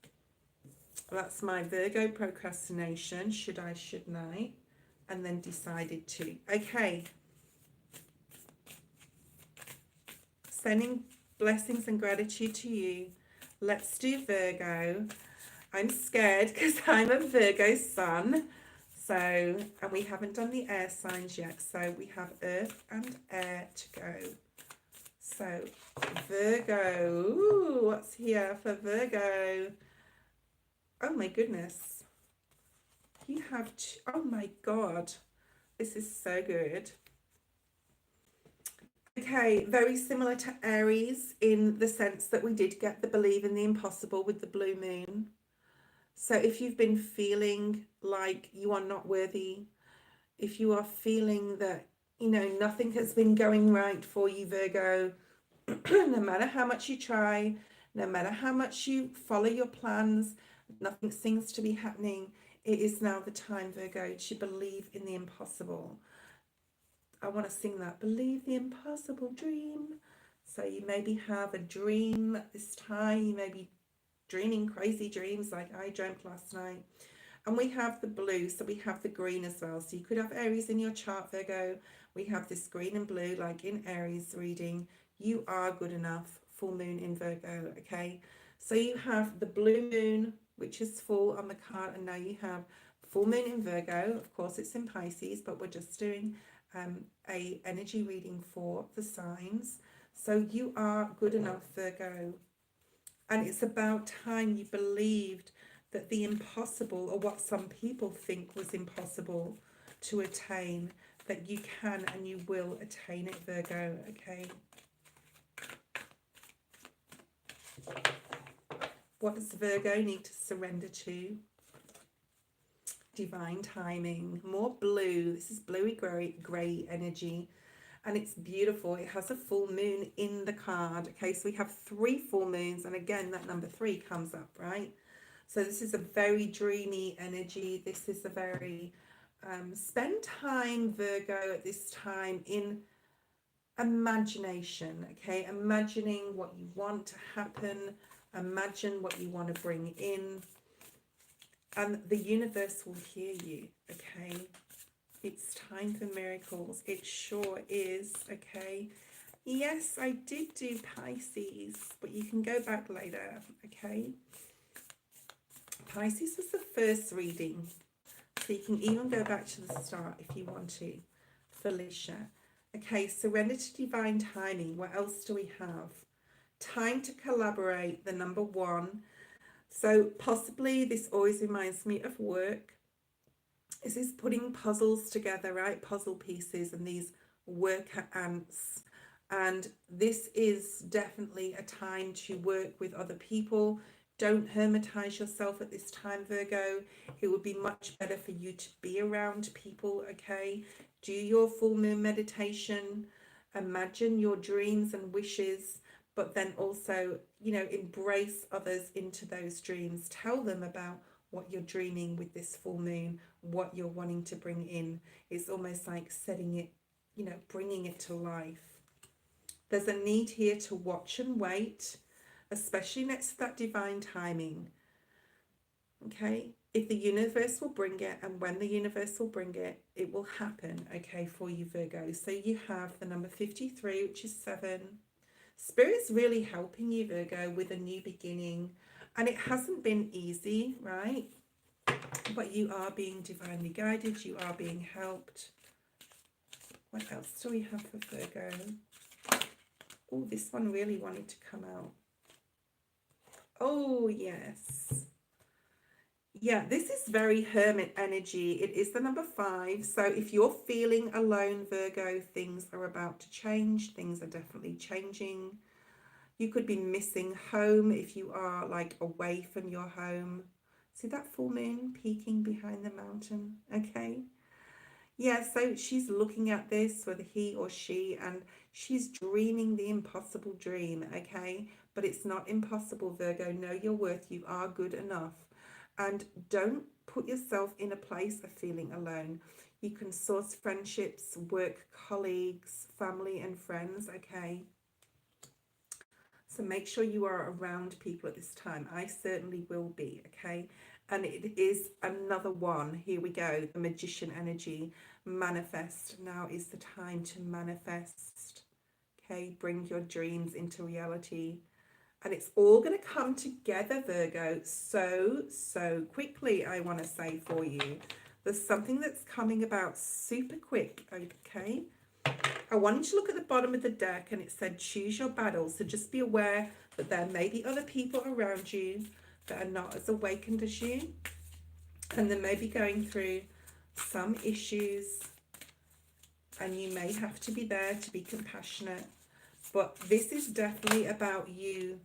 That's my Virgo procrastination. Should I, shouldn't I? And then decided to. Okay. Sending blessings and gratitude to you. Let's do Virgo. I'm scared because I'm a Virgo sun. So, and we haven't done the air signs yet. So we have earth and air to go. So Virgo, ooh, what's here for Virgo? Oh my goodness. You have, oh my God, this is so good. Okay, very similar to Aries in the sense that we did get the believe in the impossible with the blue moon. So if you've been feeling like you are not worthy, if you are feeling that, you know, nothing has been going right for you, Virgo, no matter how much you try, no matter how much you follow your plans, nothing seems to be happening. It is now the time, Virgo, to believe in the impossible. I want to sing that. Believe the impossible dream. So you maybe have a dream at this time. You may be dreaming crazy dreams like I dreamt last night. And we have the blue, so we have the green as well. So you could have Aries in your chart, Virgo. We have this green and blue, like in Aries reading. You are good enough. Full moon in Virgo, okay? So you have the blue moon, which is full on the card, and now you have full moon in Virgo. Of course, it's in Pisces, but we're just doing a energy reading for the signs. So you are good enough, Virgo. And it's about time you believed that the impossible, or what some people think was impossible to attain, that you can and you will attain it, Virgo, okay? What does Virgo need to surrender to? Divine timing. More blue. This is bluey grey energy. And it's beautiful. It has a full moon in the card. Okay, so we have 3 full moons. And again, that number 3 comes up, right? So this is a very dreamy energy. This is a very, spend time, Virgo, at this time in imagination, okay? Imagining what you want to happen. Imagine what you want to bring in. And the universe will hear you, okay? It's time for miracles. It sure is, okay? Yes, I did do Pisces, but you can go back later, okay? Pisces was the first reading, so you can even go back to the start if you want to. Felicia. Okay, surrender to divine timing. What else do we have? Time to collaborate, the number 1. So possibly this always reminds me of work. This is putting puzzles together, right? Puzzle pieces and these worker ants. And this is definitely a time to work with other people. Don't hermitize yourself at this time, Virgo. It would be much better for you to be around people, okay? Do your full moon meditation. Imagine your dreams and wishes, but then also, you know, embrace others into those dreams. Tell them about what you're dreaming with this full moon, what you're wanting to bring in. It's almost like setting it, you know, bringing it to life. There's a need here to watch and wait, especially next to that divine timing. Okay, if the universe will bring it, and when the universe will bring it, it will happen, okay, for you, Virgo. So you have the number 53, which is 7. Spirit's really helping you, Virgo, with a new beginning. And it hasn't been easy, right? But you are being divinely guided. You are being helped. What else do we have for Virgo? Oh, this one really wanted to come out. Oh, yes. Yeah, this is very hermit energy. It is the number 5. So if you're feeling alone, Virgo, things are about to change. Things are definitely changing. You could be missing home if you are like away from your home. See that full moon peeking behind the mountain? Okay. Yeah, so she's looking at this, whether he or she, and she's dreaming the impossible dream, okay? But it's not impossible, Virgo. Know your worth. You are good enough. And don't put yourself in a place of feeling alone. You can source friendships, work colleagues, family and friends, okay? So make sure you are around people at this time. I certainly will be, okay? And it is another one. Here we go. The Magician energy. Manifest. Now is the time to manifest. Okay? Bring your dreams into reality. And it's all going to come together, Virgo, so quickly, I want to say for you. There's something that's coming about super quick, okay? I wanted to look at the bottom of the deck and it said choose your battles. So just be aware that there may be other people around you that are not as awakened as you. And they may be going through some issues and you may have to be there to be compassionate. But this is definitely about you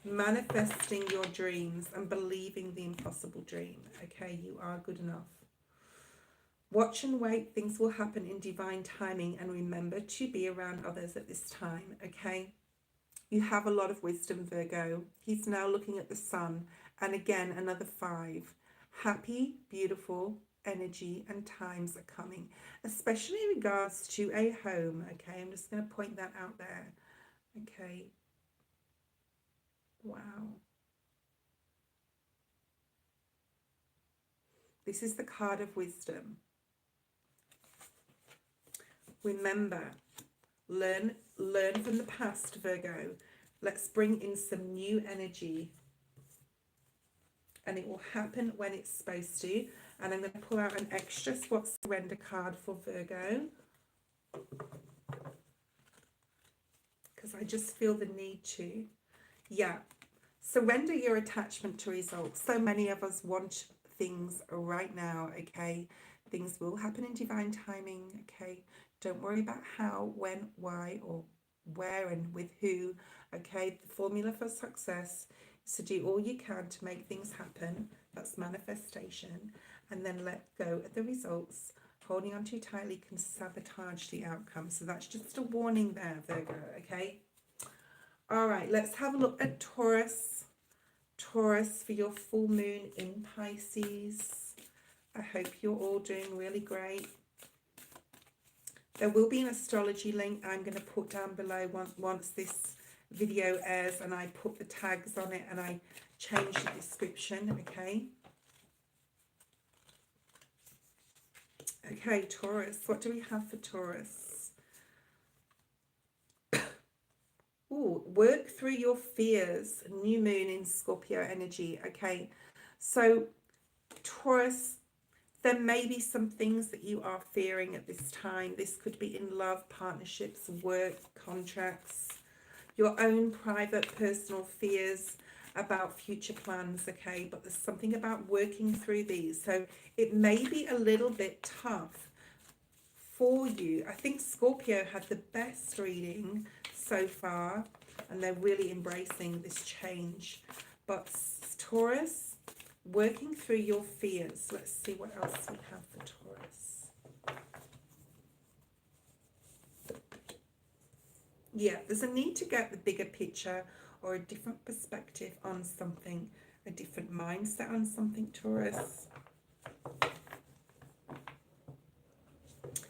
manifesting your dreams and believing the impossible dream. Okay, you are good enough. Watch and wait, things will happen in divine timing, and remember to be around others at this time, okay? You have a lot of wisdom, Virgo. He's now looking at the sun, and again, another 5. Happy, beautiful energy and times are coming, especially in regards to a home, okay? I'm just going to point that out there, okay? Wow. This is the card of wisdom. Remember, learn from the past, Virgo. Let's bring in some new energy. And it will happen when it's supposed to. And I'm going to pull out an extra swap surrender card for Virgo. Because I just feel the need to. Yeah. Surrender your attachment to results. So many of us want things right now, okay? Things will happen in divine timing, okay? Don't worry about how, when, why, or where and with who, okay? The formula for success is to do all you can to make things happen. That's manifestation. And then let go of the results. Holding on too tightly can sabotage the outcome. So that's just a warning there, Virgo, okay? All right, let's have a look at Taurus. Taurus for your full moon in Pisces. I hope you're all doing really great. There will be an astrology link I'm going to put down below once this video airs, and I put the tags on it and I change the description, okay? Okay, Taurus. What do we have for Taurus? Ooh, work through your fears. New moon in Scorpio energy, okay? So, Taurus, there may be some things that you are fearing at this time. This could be in love, partnerships, work, contracts, your own private personal fears about future plans, okay? But there's something about working through these. So it may be a little bit tough for you. I think Scorpio had the best reading so far, and they're really embracing this change. But Taurus, working through your fears. Let's see what else we have for Taurus. Yeah, there's a need to get the bigger picture or a different perspective on something, a different mindset on something, Taurus.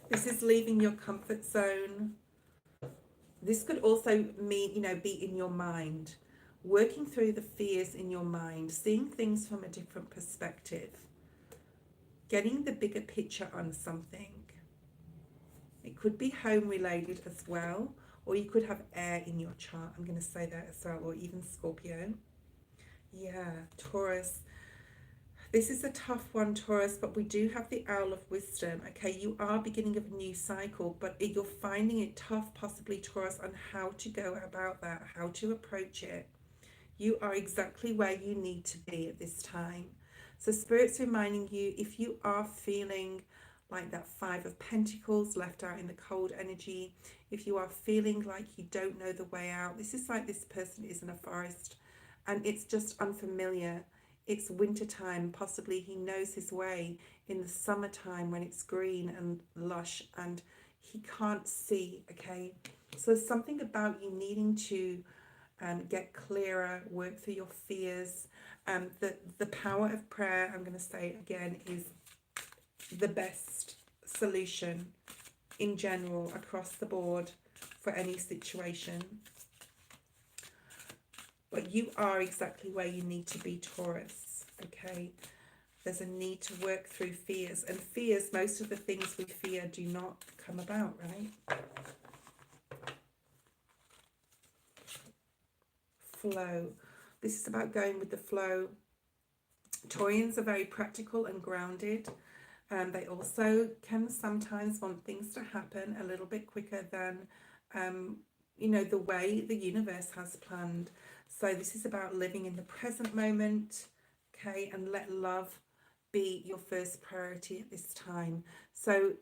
This is leaving your comfort zone. This could also mean, you know, be in your mind. Working through the fears in your mind, seeing things from a different perspective, getting the bigger picture on something. It could be home related as well, or you could have air in your chart. I'm going to say that as well, or even Scorpio. Yeah, Taurus. This is a tough one, Taurus, but we do have the Owl of Wisdom. Okay, you are beginning of a new cycle, but you're finding it tough, possibly, Taurus, on how to go about that, how to approach it. You are exactly where you need to be at this time. So Spirit's reminding you, if you are feeling like that 5 of Pentacles left out in the cold energy, if you are feeling like you don't know the way out, this is like this person is in a forest and it's just unfamiliar. It's winter time, possibly he knows his way in the summertime when it's green and lush and he can't see, okay? So there's something about you needing to get clearer, work through your fears. The power of prayer, I'm going to say again, is the best solution in general across the board for any situation. But you are exactly where you need to be, Taurus, okay? There's a need to work through fears. And fears, most of the things we fear do not come about, right? Flow. This is about going with the flow. Taurians are very practical and grounded. And they also can sometimes want things to happen a little bit quicker than, you know, the way the universe has planned. So this is about living in the present moment, okay, and let love be your first priority at this time. So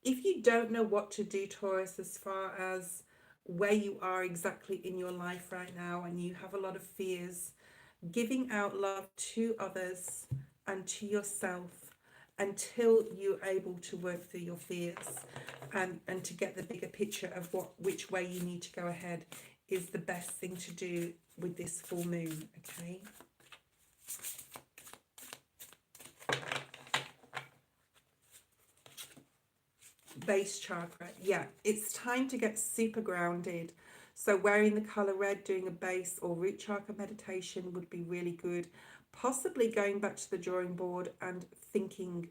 if you don't know what to do, Taurus, as far as where you are exactly in your life right now, and you have a lot of fears, giving out love to others and to yourself until you're able to work through your fears and to get the bigger picture of which way you need to go ahead is the best thing to do with this full moon, okay? Base chakra, yeah, it's time to get super grounded. So wearing the color red, doing a base or root chakra meditation would be really good. Possibly going back to the drawing board and thinking,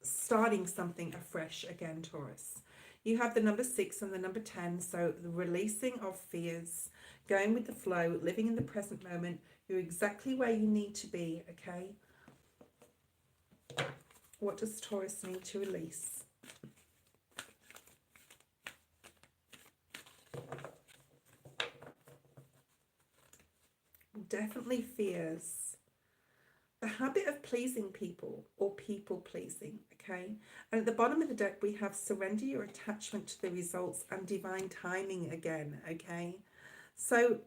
starting something afresh again, Taurus. You have the number 6 and the number 10, so the releasing of fears, going with the flow, living in the present moment. You're exactly where you need to be, okay? What does Taurus need to release? Definitely fears. The habit of pleasing people or people pleasing, okay? And at the bottom of the deck, we have surrender your attachment to the results and divine timing again, okay? So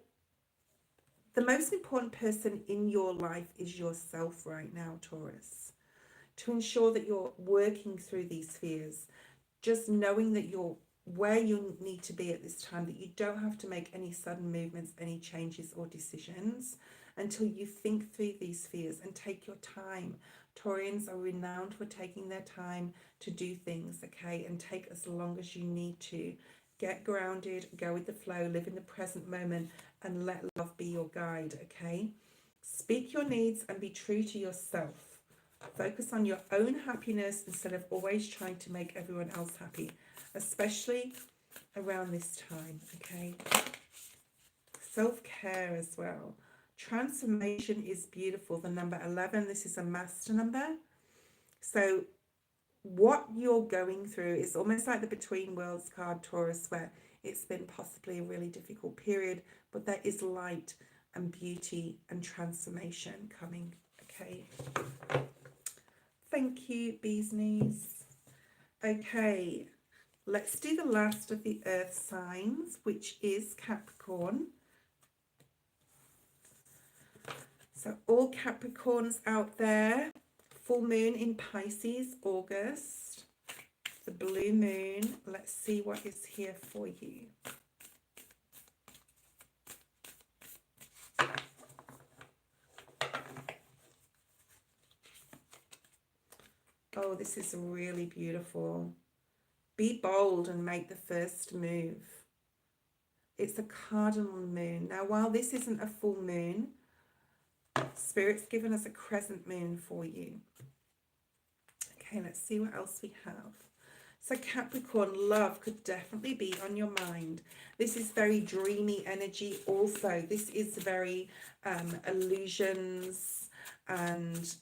the most important person in your life is yourself right now, Taurus. To ensure that you're working through these fears, just knowing that you're where you need to be at this time, that you don't have to make any sudden movements, any changes or decisions until you think through these fears and take your time. Taurians are renowned for taking their time to do things, okay, and take as long as you need to. Get grounded, go with the flow, live in the present moment, and let love be your guide, okay? Speak your needs and be true to yourself. Focus on your own happiness instead of always trying to make everyone else happy, especially around this time, okay? Self-care as well. Transformation is beautiful. The number 11, this is a master number. So what you're going through is almost like the Between Worlds card, Taurus, where it's been possibly a really difficult period, but there is light and beauty and transformation coming, okay? Thank you, bee's knees. Okay, let's do the last of the earth signs, which is Capricorn. So all Capricorns out there, full moon in Pisces, August, the blue moon. Let's see what is here for you. Oh, this is really beautiful. Be bold and make the first move. It's a cardinal moon. Now, while this isn't a full moon, Spirit's given us a crescent moon for you. Okay, let's see what else we have. So Capricorn, love could definitely be on your mind. This is very dreamy energy also. This is very illusions and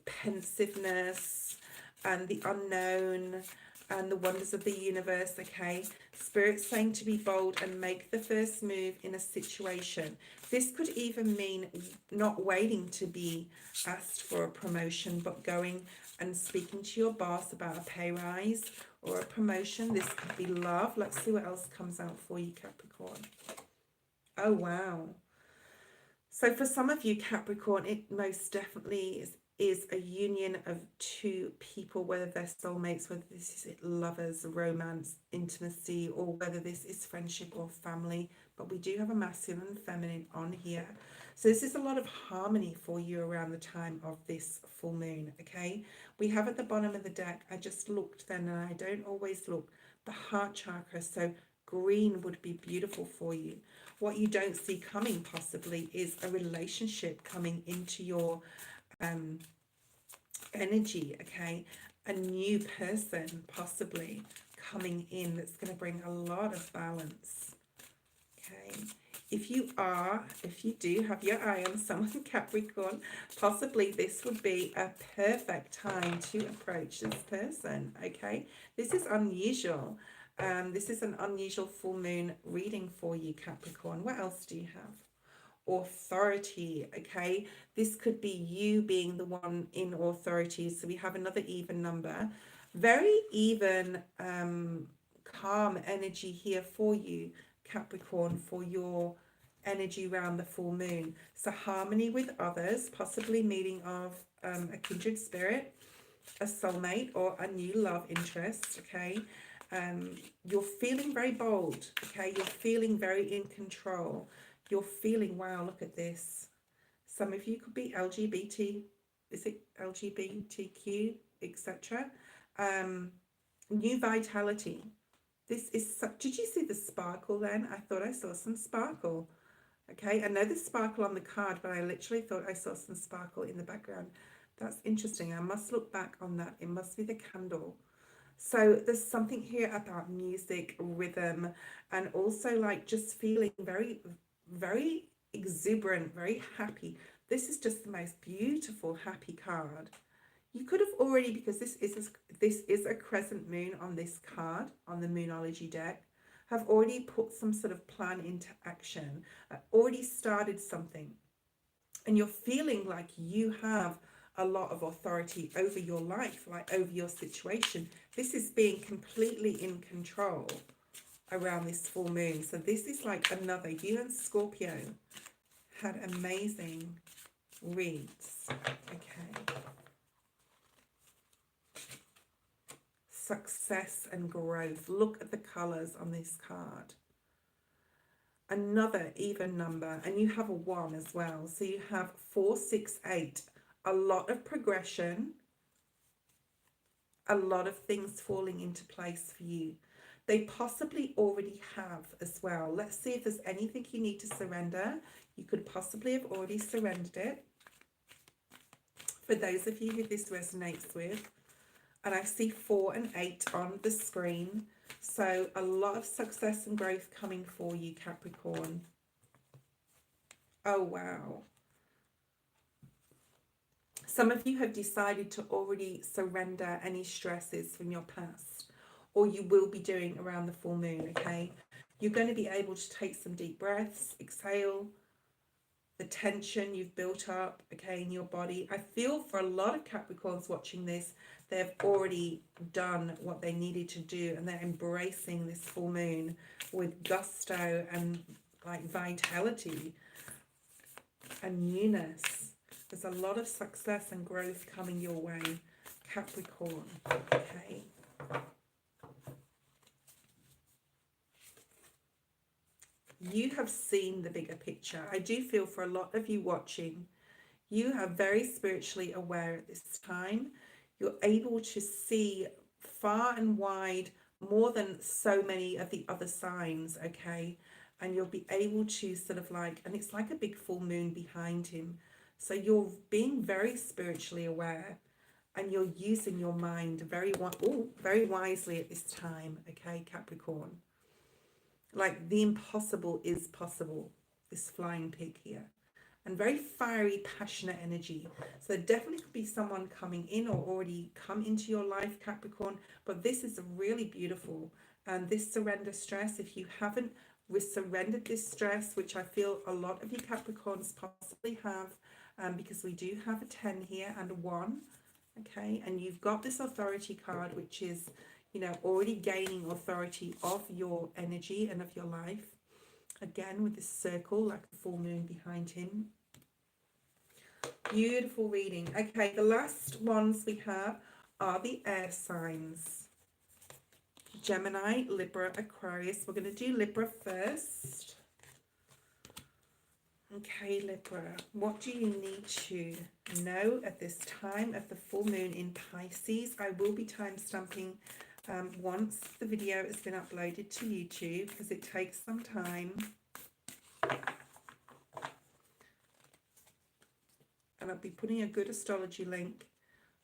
pensiveness and the unknown and the wonders of the universe, okay? Spirit's saying to be bold and make the first move in a situation. This could even mean not waiting to be asked for a promotion, but going and speaking to your boss about a pay rise or a promotion. This could be love. Let's see what else comes out for you, Capricorn. Oh, wow. So for some of you, Capricorn, it most definitely is a union of two people, whether they're soulmates, whether this is lovers, romance, intimacy, or whether this is friendship or family, but we do have a masculine and feminine on here. So this is a lot of harmony for you around the time of this full moon, okay? We have at the bottom of the deck, I just looked then, and I don't always look, the heart chakra. So green would be beautiful for you. What you don't see coming possibly is a relationship coming into your energy, okay? A new person possibly coming in that's going to bring a lot of balance, okay? If you do have your eye on someone, Capricorn, possibly this would be a perfect time to approach this person, okay? This is unusual. This is an unusual full moon reading for you, Capricorn. What else do you have? Authority, okay? This could be you being the one in authority. So we have another even number. Very even, calm energy here for you, Capricorn, for your energy around the full moon. So harmony with others, possibly meeting of a kindred spirit, a soulmate, or a new love interest, okay? You're feeling very bold, okay? You're feeling very in control. You're feeling, wow, look at this. Some of you could be LGBT, is it LGBTQ, etc. New vitality. This is, did you see the sparkle then? I thought I saw some sparkle. Okay, I know there's sparkle on the card, but I literally thought I saw some sparkle in the background. That's interesting. I must look back on that. It must be the candle. So there's something here about music, rhythm, and also like just feeling very, very exuberant, very happy. This is just the most beautiful, happy card. You could have already, because this is a crescent moon on this card, on the Moonology deck, have already put some sort of plan into action, already started something. And you're feeling like you have a lot of authority over your life, like over your situation. This is being completely in control around this full moon. So this is like another, you and Scorpio had amazing reads. Okay. Success and growth. Look at the colors on this card. Another even number, and you have a 1 as well. So you have 4, 6, 8. A lot of progression, a lot of things falling into place for you. They possibly already have as well. Let's see if there's anything you need to surrender. You could possibly have already surrendered it. For those of you who this resonates with, and I see 4 and 8 on the screen. So a lot of success and growth coming for you, Capricorn. Oh, wow. Some of you have decided to already surrender any stresses from your past, or you will be doing around the full moon, okay? You're going to be able to take some deep breaths, exhale the tension you've built up, okay, in your body. I feel for a lot of Capricorns watching this, they've already done what they needed to do, and they're embracing this full moon with gusto and like vitality and newness. There's a lot of success and growth coming your way, Capricorn, okay? You have seen the bigger picture. I do feel for a lot of you watching, you are very spiritually aware at this time. You're able to see far and wide, more than so many of the other signs, okay? And you'll be able to sort of like, and it's like a big full moon behind him. So you're being very spiritually aware, and you're using your mind very wisely at this time, okay, Capricorn? Like the impossible is possible, this flying pig here. And very fiery, passionate energy. So there definitely could be someone coming in or already come into your life, Capricorn. But this is really beautiful. And this surrender stress, if you haven't surrendered this stress, which I feel a lot of you Capricorns possibly have, because we do have a 10 here and a 1, okay? And you've got this authority card, which is, you know, already gaining authority of your energy and of your life. Again, with this circle, like the full moon behind him. Beautiful reading. Okay, the last ones we have are the air signs. Gemini, Libra, Aquarius. We're going to do Libra first. Okay, Libra, what do you need to know at this time of the full moon in Pisces? I will be time stamping once the video has been uploaded to YouTube, because it takes some time. And I'll be putting a good astrology link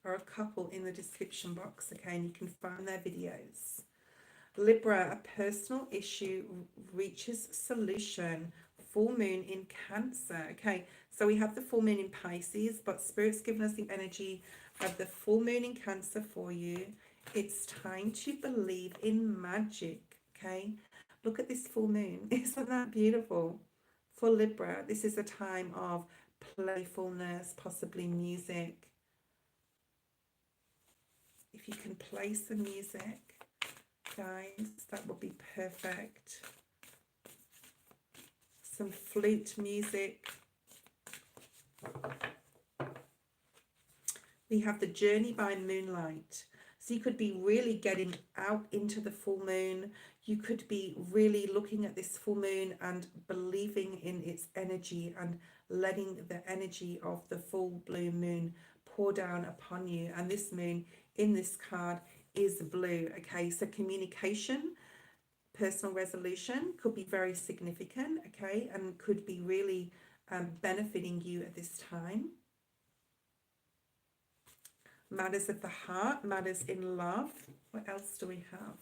or a couple in the description box, okay, and you can find their videos. Libra, a personal issue reaches solution. Full moon in Cancer. Okay, so we have the full moon in Pisces, but Spirit's given us the energy of the full moon in Cancer for you. It's time to believe in magic. Okay, look at this full moon. Isn't that beautiful? For Libra, this is a time of playfulness, possibly music. If you can play some music, guys, that would be perfect. Some flute music. We have the journey by moonlight. So you could be really getting out into the full moon. You could be really looking at this full moon and believing in its energy and letting the energy of the full blue moon pour down upon you. And this moon in this card is blue. Okay, so communication, personal resolution could be very significant, okay, and could be really benefiting you at this time. Matters of the heart, matters in love. What else do we have?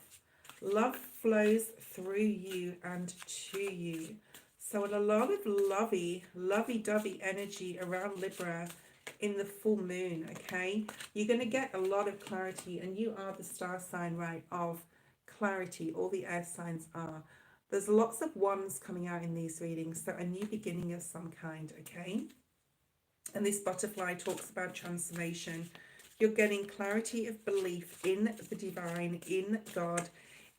Love flows through you and to you. So a lot of lovey-dovey energy around Libra in the full moon, okay? You're going to get a lot of clarity, and you are the star sign, right, of clarity. All the air signs are. There's lots of wands coming out in these readings, so a new beginning of some kind, okay? And this butterfly talks about transformation. You're getting clarity of belief in the divine, in God,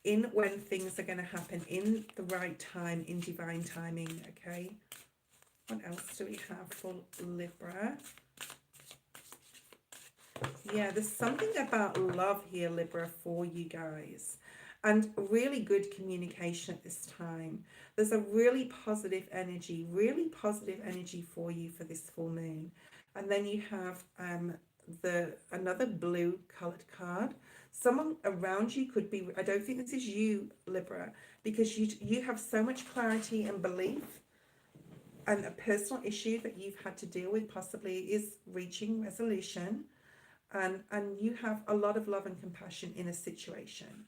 in when things are going to happen in the right time, in divine timing, okay? What else do we have for Libra? Yeah, there's something about love here, Libra, for you guys. And really good communication at this time. There's a really positive energy for you for this full moon. And then you have another blue colored card. Someone around you could be, I don't think this is you, Libra, because you have so much clarity and belief, and a personal issue that you've had to deal with possibly is reaching resolution, and you have a lot of love and compassion in a situation.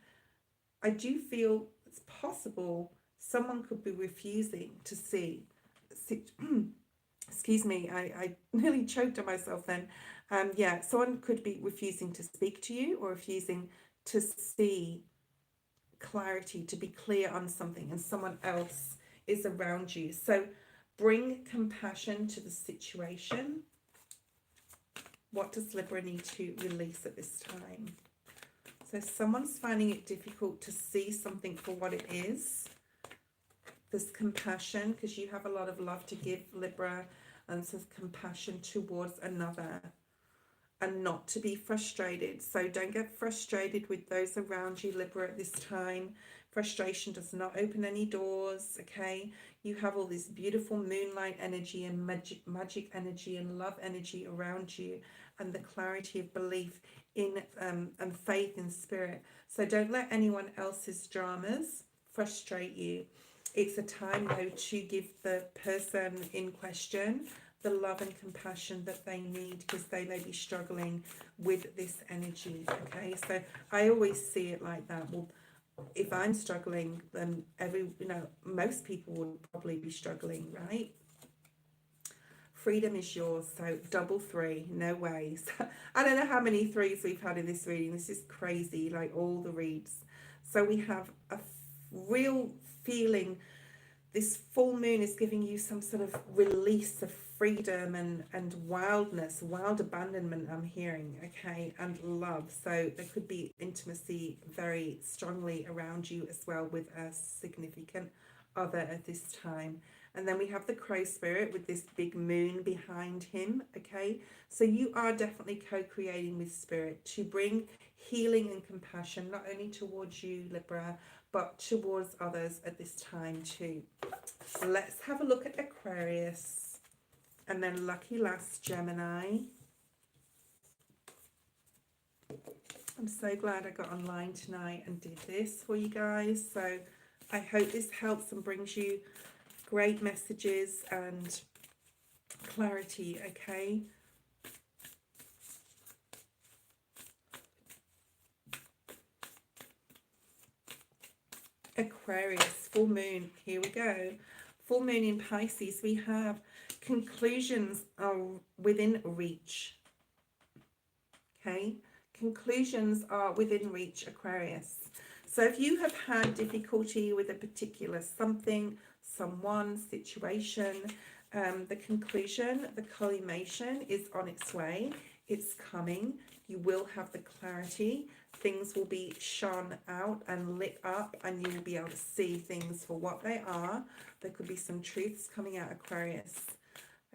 I do feel it's possible someone could be refusing to see excuse me, I nearly choked on myself then. Yeah, someone could be refusing to speak to you, or refusing to see clarity, to be clear on something, and someone else is around you. So bring compassion to the situation. What does Libra need to release at this time? So someone's finding it difficult to see something for what it is. There's compassion, because you have a lot of love to give, Libra, and some compassion towards another, and not to be frustrated. So don't get frustrated with those around you, Libra, at this time. Frustration does not open any doors, okay? You have all this beautiful moonlight energy and magic energy and love energy around you, and the clarity of belief in and faith in spirit. So don't let anyone else's dramas frustrate you. It's a time, though, to give the person in question the love and compassion that they need, because they may be struggling with this energy, okay? So I always see it like that. Well, if I'm struggling, then most people would probably be struggling, right? Freedom is yours. So double 3, no ways. I don't know how many 3s we've had in this reading. This is crazy, like all the reads. So we have a real feeling. This full moon is giving you some sort of release of freedom and wildness, wild abandonment, I'm hearing, okay, and love. So there could be intimacy very strongly around you as well, with a significant other at this time. And then we have the crow spirit with this big moon behind him, okay? So you are definitely co-creating with spirit to bring healing and compassion, not only towards you, Libra, but towards others at this time too. Let's have a look at Aquarius, and then lucky last Gemini. I'm so glad I got online tonight and did this for you guys. So I hope this helps and brings you great messages and clarity, okay? Aquarius, full moon, here we go. Full moon in Pisces, we have conclusions are within reach, okay? Conclusions are within reach, Aquarius. So if you have had difficulty with a particular something, someone, situation, the conclusion, the culmination is on its way. It's coming. You will have the clarity. Things will be shone out and lit up, and you will be able to see things for what they are. There could be some truths coming out, Aquarius.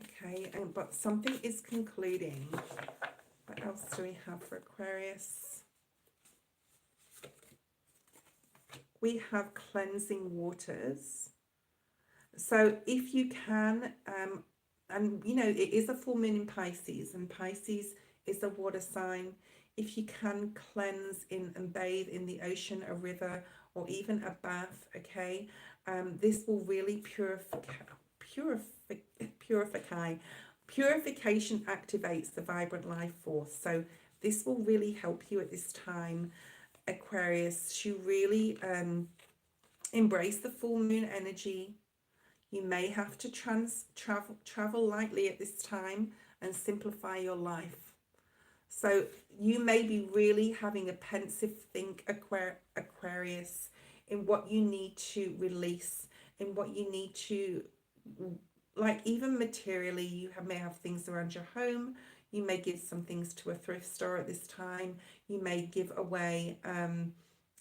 Okay, but something is concluding. What else do we have for Aquarius? We have cleansing waters. So if you can, and you know, it is a full moon in Pisces, and Pisces is a water sign. If you can cleanse in and bathe in the ocean, a river, or even a bath, okay, this will really purification activates the vibrant life force. So this will really help you at this time, Aquarius, to really embrace the full moon energy. You may have to travel lightly at this time and simplify your life. So you may be really having a pensive think, Aquarius, in what you need to release, in what you need to, like even materially, you may have things around your home. You may give some things to a thrift store at this time. You may give away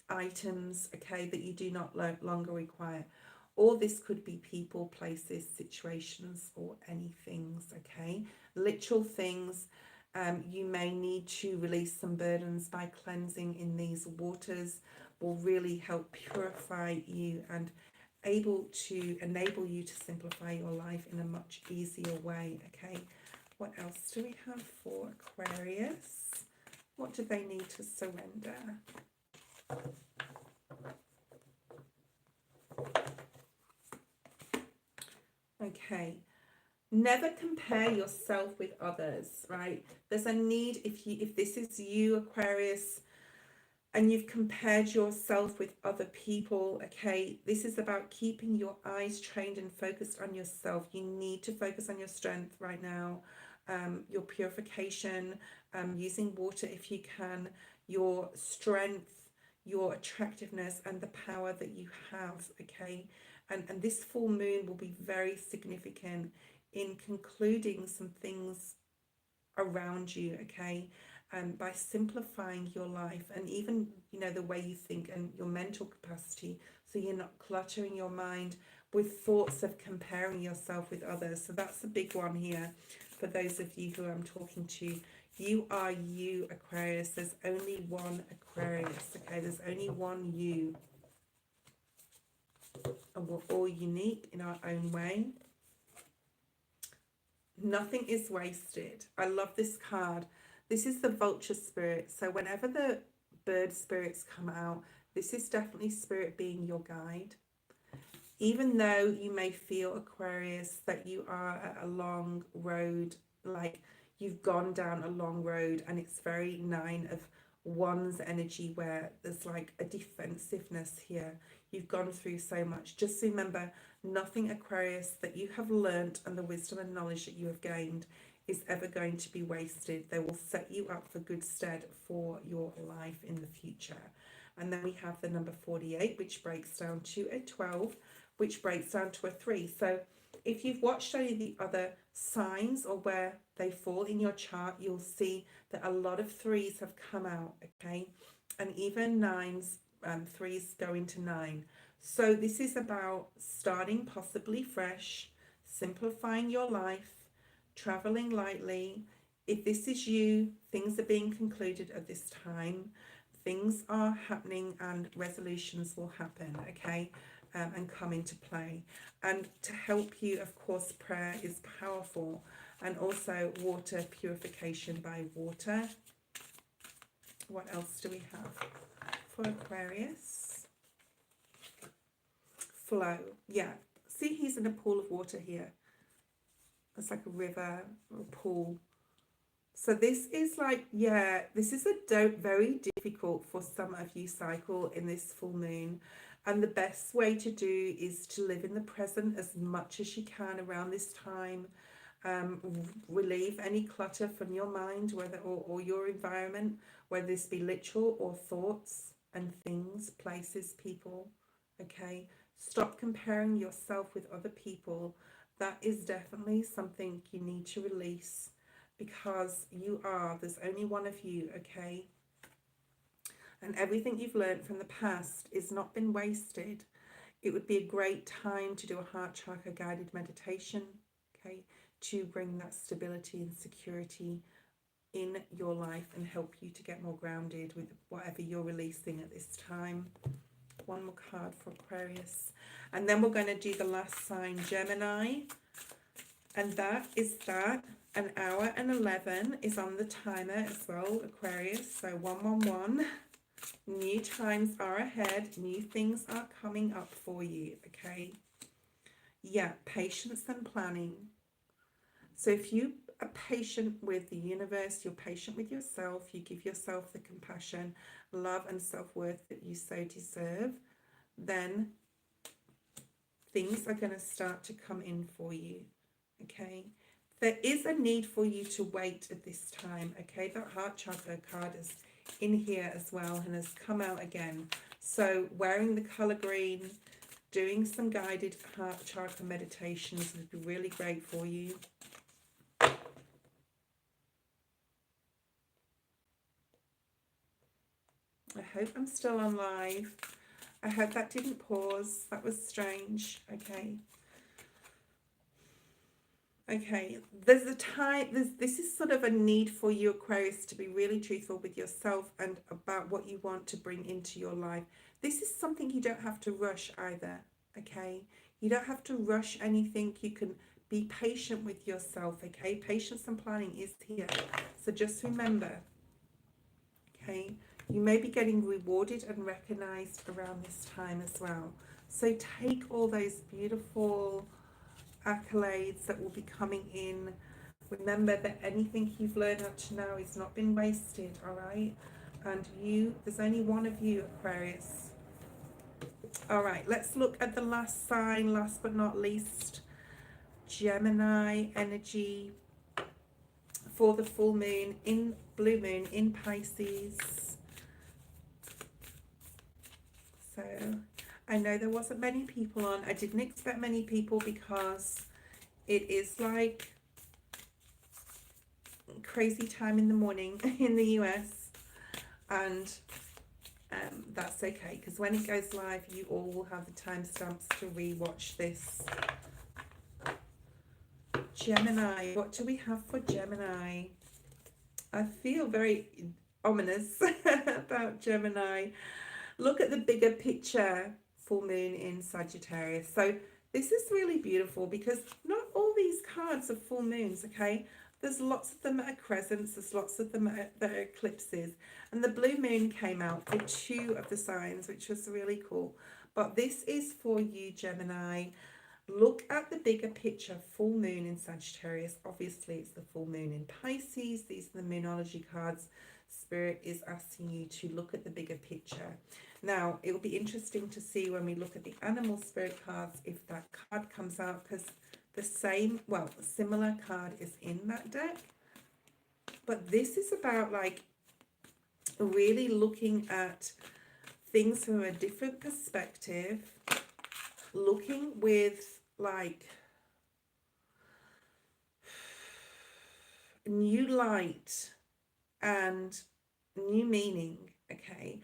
items, okay, that you do not longer require. Or this could be people, places, situations, or any things, okay? Literal things. You may need to release some burdens by cleansing in these waters. Will really help purify you and able to enable you to simplify your life in a much easier way, okay? What else do we have for Aquarius? What do they need to surrender? Okay, never compare yourself with others, right? There's a need, if this is you, Aquarius, and you've compared yourself with other people, okay, this is about keeping your eyes trained and focused on yourself. You need to focus on your strength right now, your purification, using water if you can, your strength, your attractiveness, and the power that you have, okay? And this full moon will be very significant in concluding some things around you, okay? By simplifying your life and even, you know, the way you think and your mental capacity, so you're not cluttering your mind with thoughts of comparing yourself with others. So that's a big one here for those of you who I'm talking to. You are you, Aquarius. There's only one Aquarius, okay? There's only one you. And we're all unique in our own way. Nothing is wasted. I love this card. This is the vulture spirit. So whenever the bird spirits come out, this is definitely spirit being your guide. Even though you may feel, Aquarius, that you are at a long road, like you've gone down a long road, and it's very 9 of Wands energy where there's like a defensiveness here. You've gone through so much. Just remember, nothing, Aquarius, that you have learnt and the wisdom and knowledge that you have gained is ever going to be wasted. They will set you up for good stead for your life in the future. And then we have the number 48, which breaks down to a 12, which breaks down to a 3. So if you've watched any of the other signs or where they fall in your chart, you'll see that a lot of 3s have come out, okay? And even 9s, 3s go into 9. So this is about starting possibly fresh, simplifying your life, traveling lightly. If this is you, things are being concluded at this time. things are happening and resolutions will happen, okay, and come into play. And to help you, of course, prayer is powerful, and also water purification by water. What else do we have for Aquarius? Flow. Yeah, see, he's in a pool of water here. It's like a river or a pool. So this is like, yeah, this is very difficult for some of you cycle in this full moon. And the best way to do is to live in the present as much as you can around this time. Relieve any clutter from your mind, whether or your environment, whether this be literal or thoughts and things, places, people. Okay, stop comparing yourself with other people. That is definitely something you need to release, because there's only one of you, okay? And everything you've learned from the past is not been wasted. It would be a great time to do a heart chakra guided meditation, okay, to bring that stability and security in your life and help you to get more grounded with whatever you're releasing at this time. One more card for Aquarius. And then we're going to do the last sign, Gemini. And that is that. An hour and 11 is on the timer as well, Aquarius. So 111. New times are ahead. New things are coming up for you, okay? Yeah, patience and planning. So if you are patient with the universe, you're patient with yourself, you give yourself the compassion, love and self-worth that you so deserve, then things are going to start to come in for you, okay? There is a need for you to wait at this time, okay? That heart chakra card is in here as well and has come out again. So wearing the color green, doing some guided heart chakra meditations would be really great for you. I hope I'm still on live. I hope that didn't pause. That was strange. Okay. Okay, there's a time, this is sort of a need for you, Aquarius, to be really truthful with yourself and about what you want to bring into your life. This is something you don't have to rush either, okay? You don't have to rush anything. You can be patient with yourself, okay? Patience and planning is here. So just remember, okay? You may be getting rewarded and recognized around this time as well. So take all those beautiful accolades that will be coming in. Remember that anything you've learned up to now has not been wasted, all right? And there's only one of you, Aquarius. All right, let's look at the last sign, last but not least, Gemini energy for the full moon in blue moon in Pisces. So I know there wasn't many people on. I didn't expect many people because it is like crazy time in the morning in the US, and that's okay, because when it goes live you all will have the timestamps to rewatch this. Gemini, what do we have for Gemini? I feel very ominous about Gemini. Look at the bigger picture, full moon in Sagittarius. So this is really beautiful because not all these cards are full moons, okay? There's lots of them that are crescents, there's lots of them that are eclipses. And the blue moon came out for 2 of the signs, which was really cool. But this is for you, Gemini. Look at the bigger picture, full moon in Sagittarius. Obviously, it's the full moon in Pisces. These are the moonology cards. Spirit is asking you to look at the bigger picture. Now, it will be interesting to see when we look at the animal spirit cards if that card comes out, because the similar card is in that deck. But this is about like really looking at things from a different perspective, looking with like new light and new meaning, okay,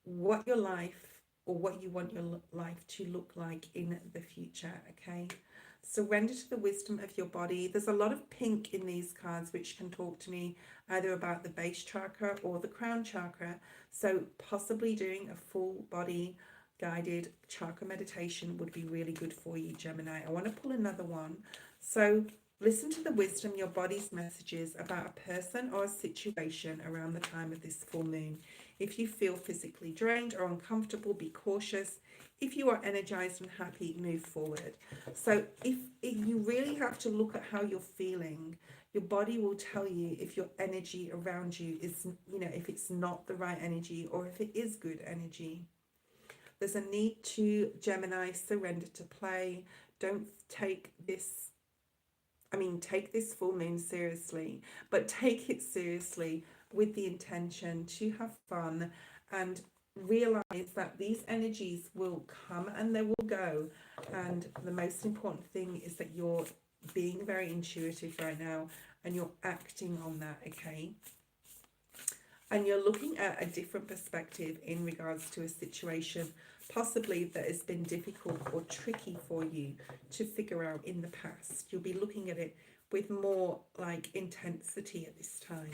what your life or what you want your life to look like in the future, okay? Surrender to the wisdom of your body. There's a lot of pink in these cards, which can talk to me either about the base chakra or the crown chakra. So possibly doing a full body guided chakra meditation would be really good for you, Gemini. I want to pull another one. So listen to the wisdom, your body's messages about a person or a situation around the time of this full moon. If you feel physically drained or uncomfortable, be cautious. If you are energized and happy, move forward. So if you really have to look at how you're feeling, your body will tell you if your energy around you is, if it's not the right energy or if it is good energy. There's a need to, Gemini, surrender to play. Don't take this full moon seriously, but take it seriously with the intention to have fun and realize that these energies will come and they will go. And the most important thing is that you're being very intuitive right now and you're acting on that, okay? And you're looking at a different perspective in regards to a situation possibly that has been difficult or tricky for you to figure out in the past. You'll be looking at it with more like intensity at this time.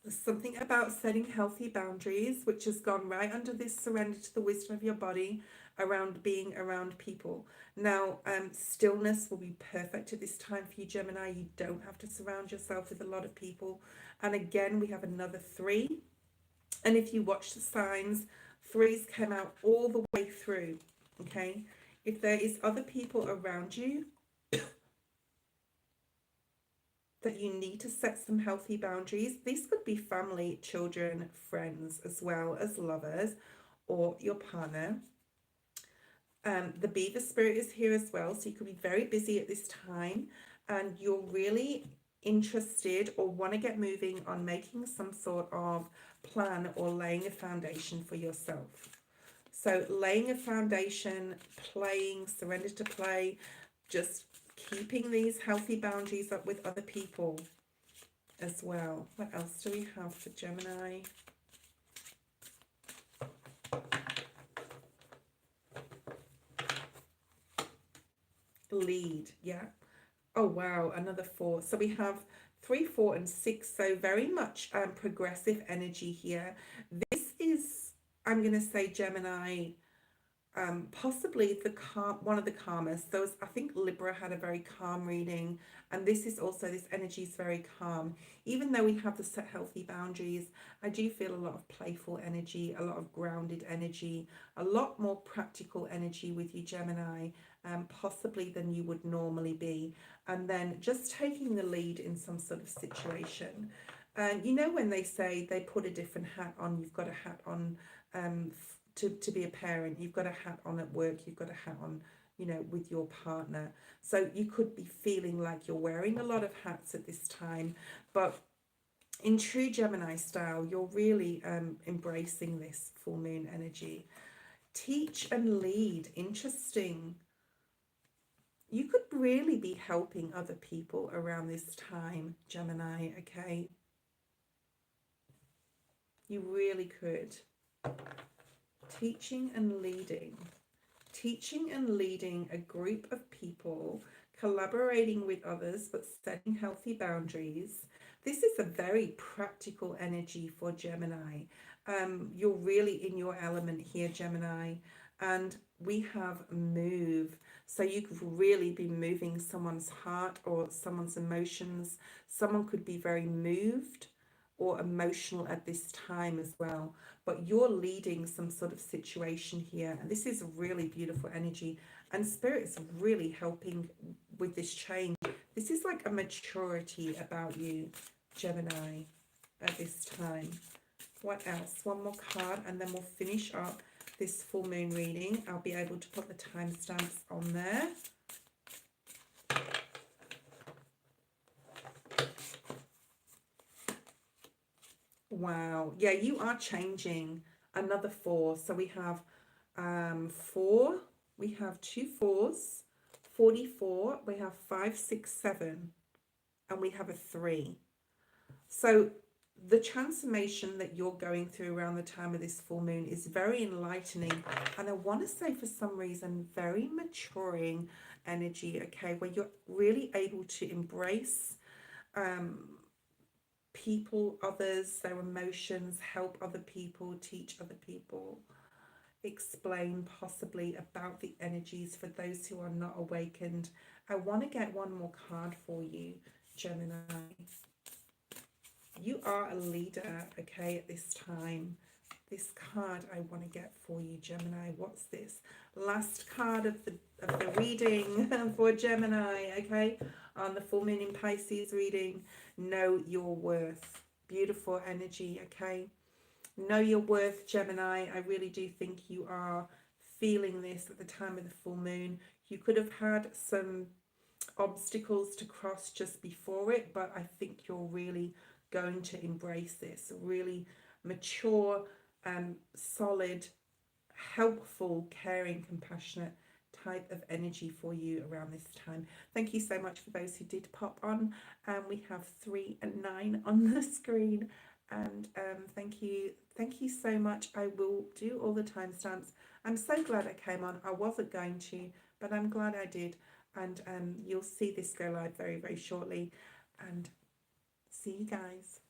There's something about setting healthy boundaries, which has gone right under this surrender to the wisdom of your body around being around people. Now, stillness will be perfect at this time for you, Gemini. You don't have to surround yourself with a lot of people. And again, we have another 3. And if you watch the signs, 3s came out all the way through, okay? If there is other people around you that you need to set some healthy boundaries, these could be family, children, friends, as well as lovers or your partner. The Beaver spirit is here as well, so you could be very busy at this time and you're really interested or want to get moving on making some sort of plan or laying a foundation for yourself. So laying a foundation, playing, surrender to play, just keeping these healthy boundaries up with other people as well. What else do we have for Gemini? Lead, yeah. Oh wow, another 4. So we have 3, 4 and 6. So very much progressive energy here. This is, I'm going to say, Gemini, possibly one of the calmest. Those, I think Libra had a very calm reading, and this is also, this energy is very calm. Even though we have the set healthy boundaries, I do feel a lot of playful energy, a lot of grounded energy, a lot more practical energy with you, Gemini, possibly than you would normally be. And then just taking the lead in some sort of situation. And you know when they say they put a different hat on, you've got a hat on to be a parent, you've got a hat on at work, you've got a hat on, with your partner. So you could be feeling like you're wearing a lot of hats at this time, but in true Gemini style, you're really embracing this full moon energy. Teach and lead, interesting. You could really be helping other people around this time, Gemini, okay? You really could. Teaching and leading. Teaching and leading a group of people, collaborating with others, but setting healthy boundaries. This is a very practical energy for Gemini. You're really in your element here, Gemini. And we have move. So you could really be moving someone's heart or someone's emotions. Someone could be very moved or emotional at this time as well. But you're leading some sort of situation here. And this is a really beautiful energy. And Spirit is really helping with this change. This is like a maturity about you, Gemini, at this time. What else? One more card and then we'll finish up this full moon reading. I'll be able to put the timestamps on there. Wow. Yeah, you are changing. Another 4. So we have 4. We have 2 4s. 44. We have 5, 6, 7. And we have a 3. So the transformation that you're going through around the time of this full moon is very enlightening, and I want to say for some reason very maturing energy, okay, where you're really able to embrace people, others, their emotions, help other people, teach other people, explain possibly about the energies for those who are not awakened. I want to get one more card for you, Gemini. You are a leader, okay, at this time. This card I want to get for you, Gemini. What's this? Last card of the reading for Gemini, okay? On the full moon in Pisces reading, know your worth. Beautiful energy, okay? Know your worth, Gemini. I really do think you are feeling this at the time of the full moon. You could have had some obstacles to cross just before it, but I think you're really going to embrace this. Really mature, solid, helpful, caring, compassionate type of energy for you around this time. Thank you so much for those who did pop on. We have 3 and 9 on the screen, and thank you so much. I will do all the timestamps. I'm so glad I came on. I wasn't going to, but I'm glad I did, and you'll see this go live very, very shortly, and see you guys.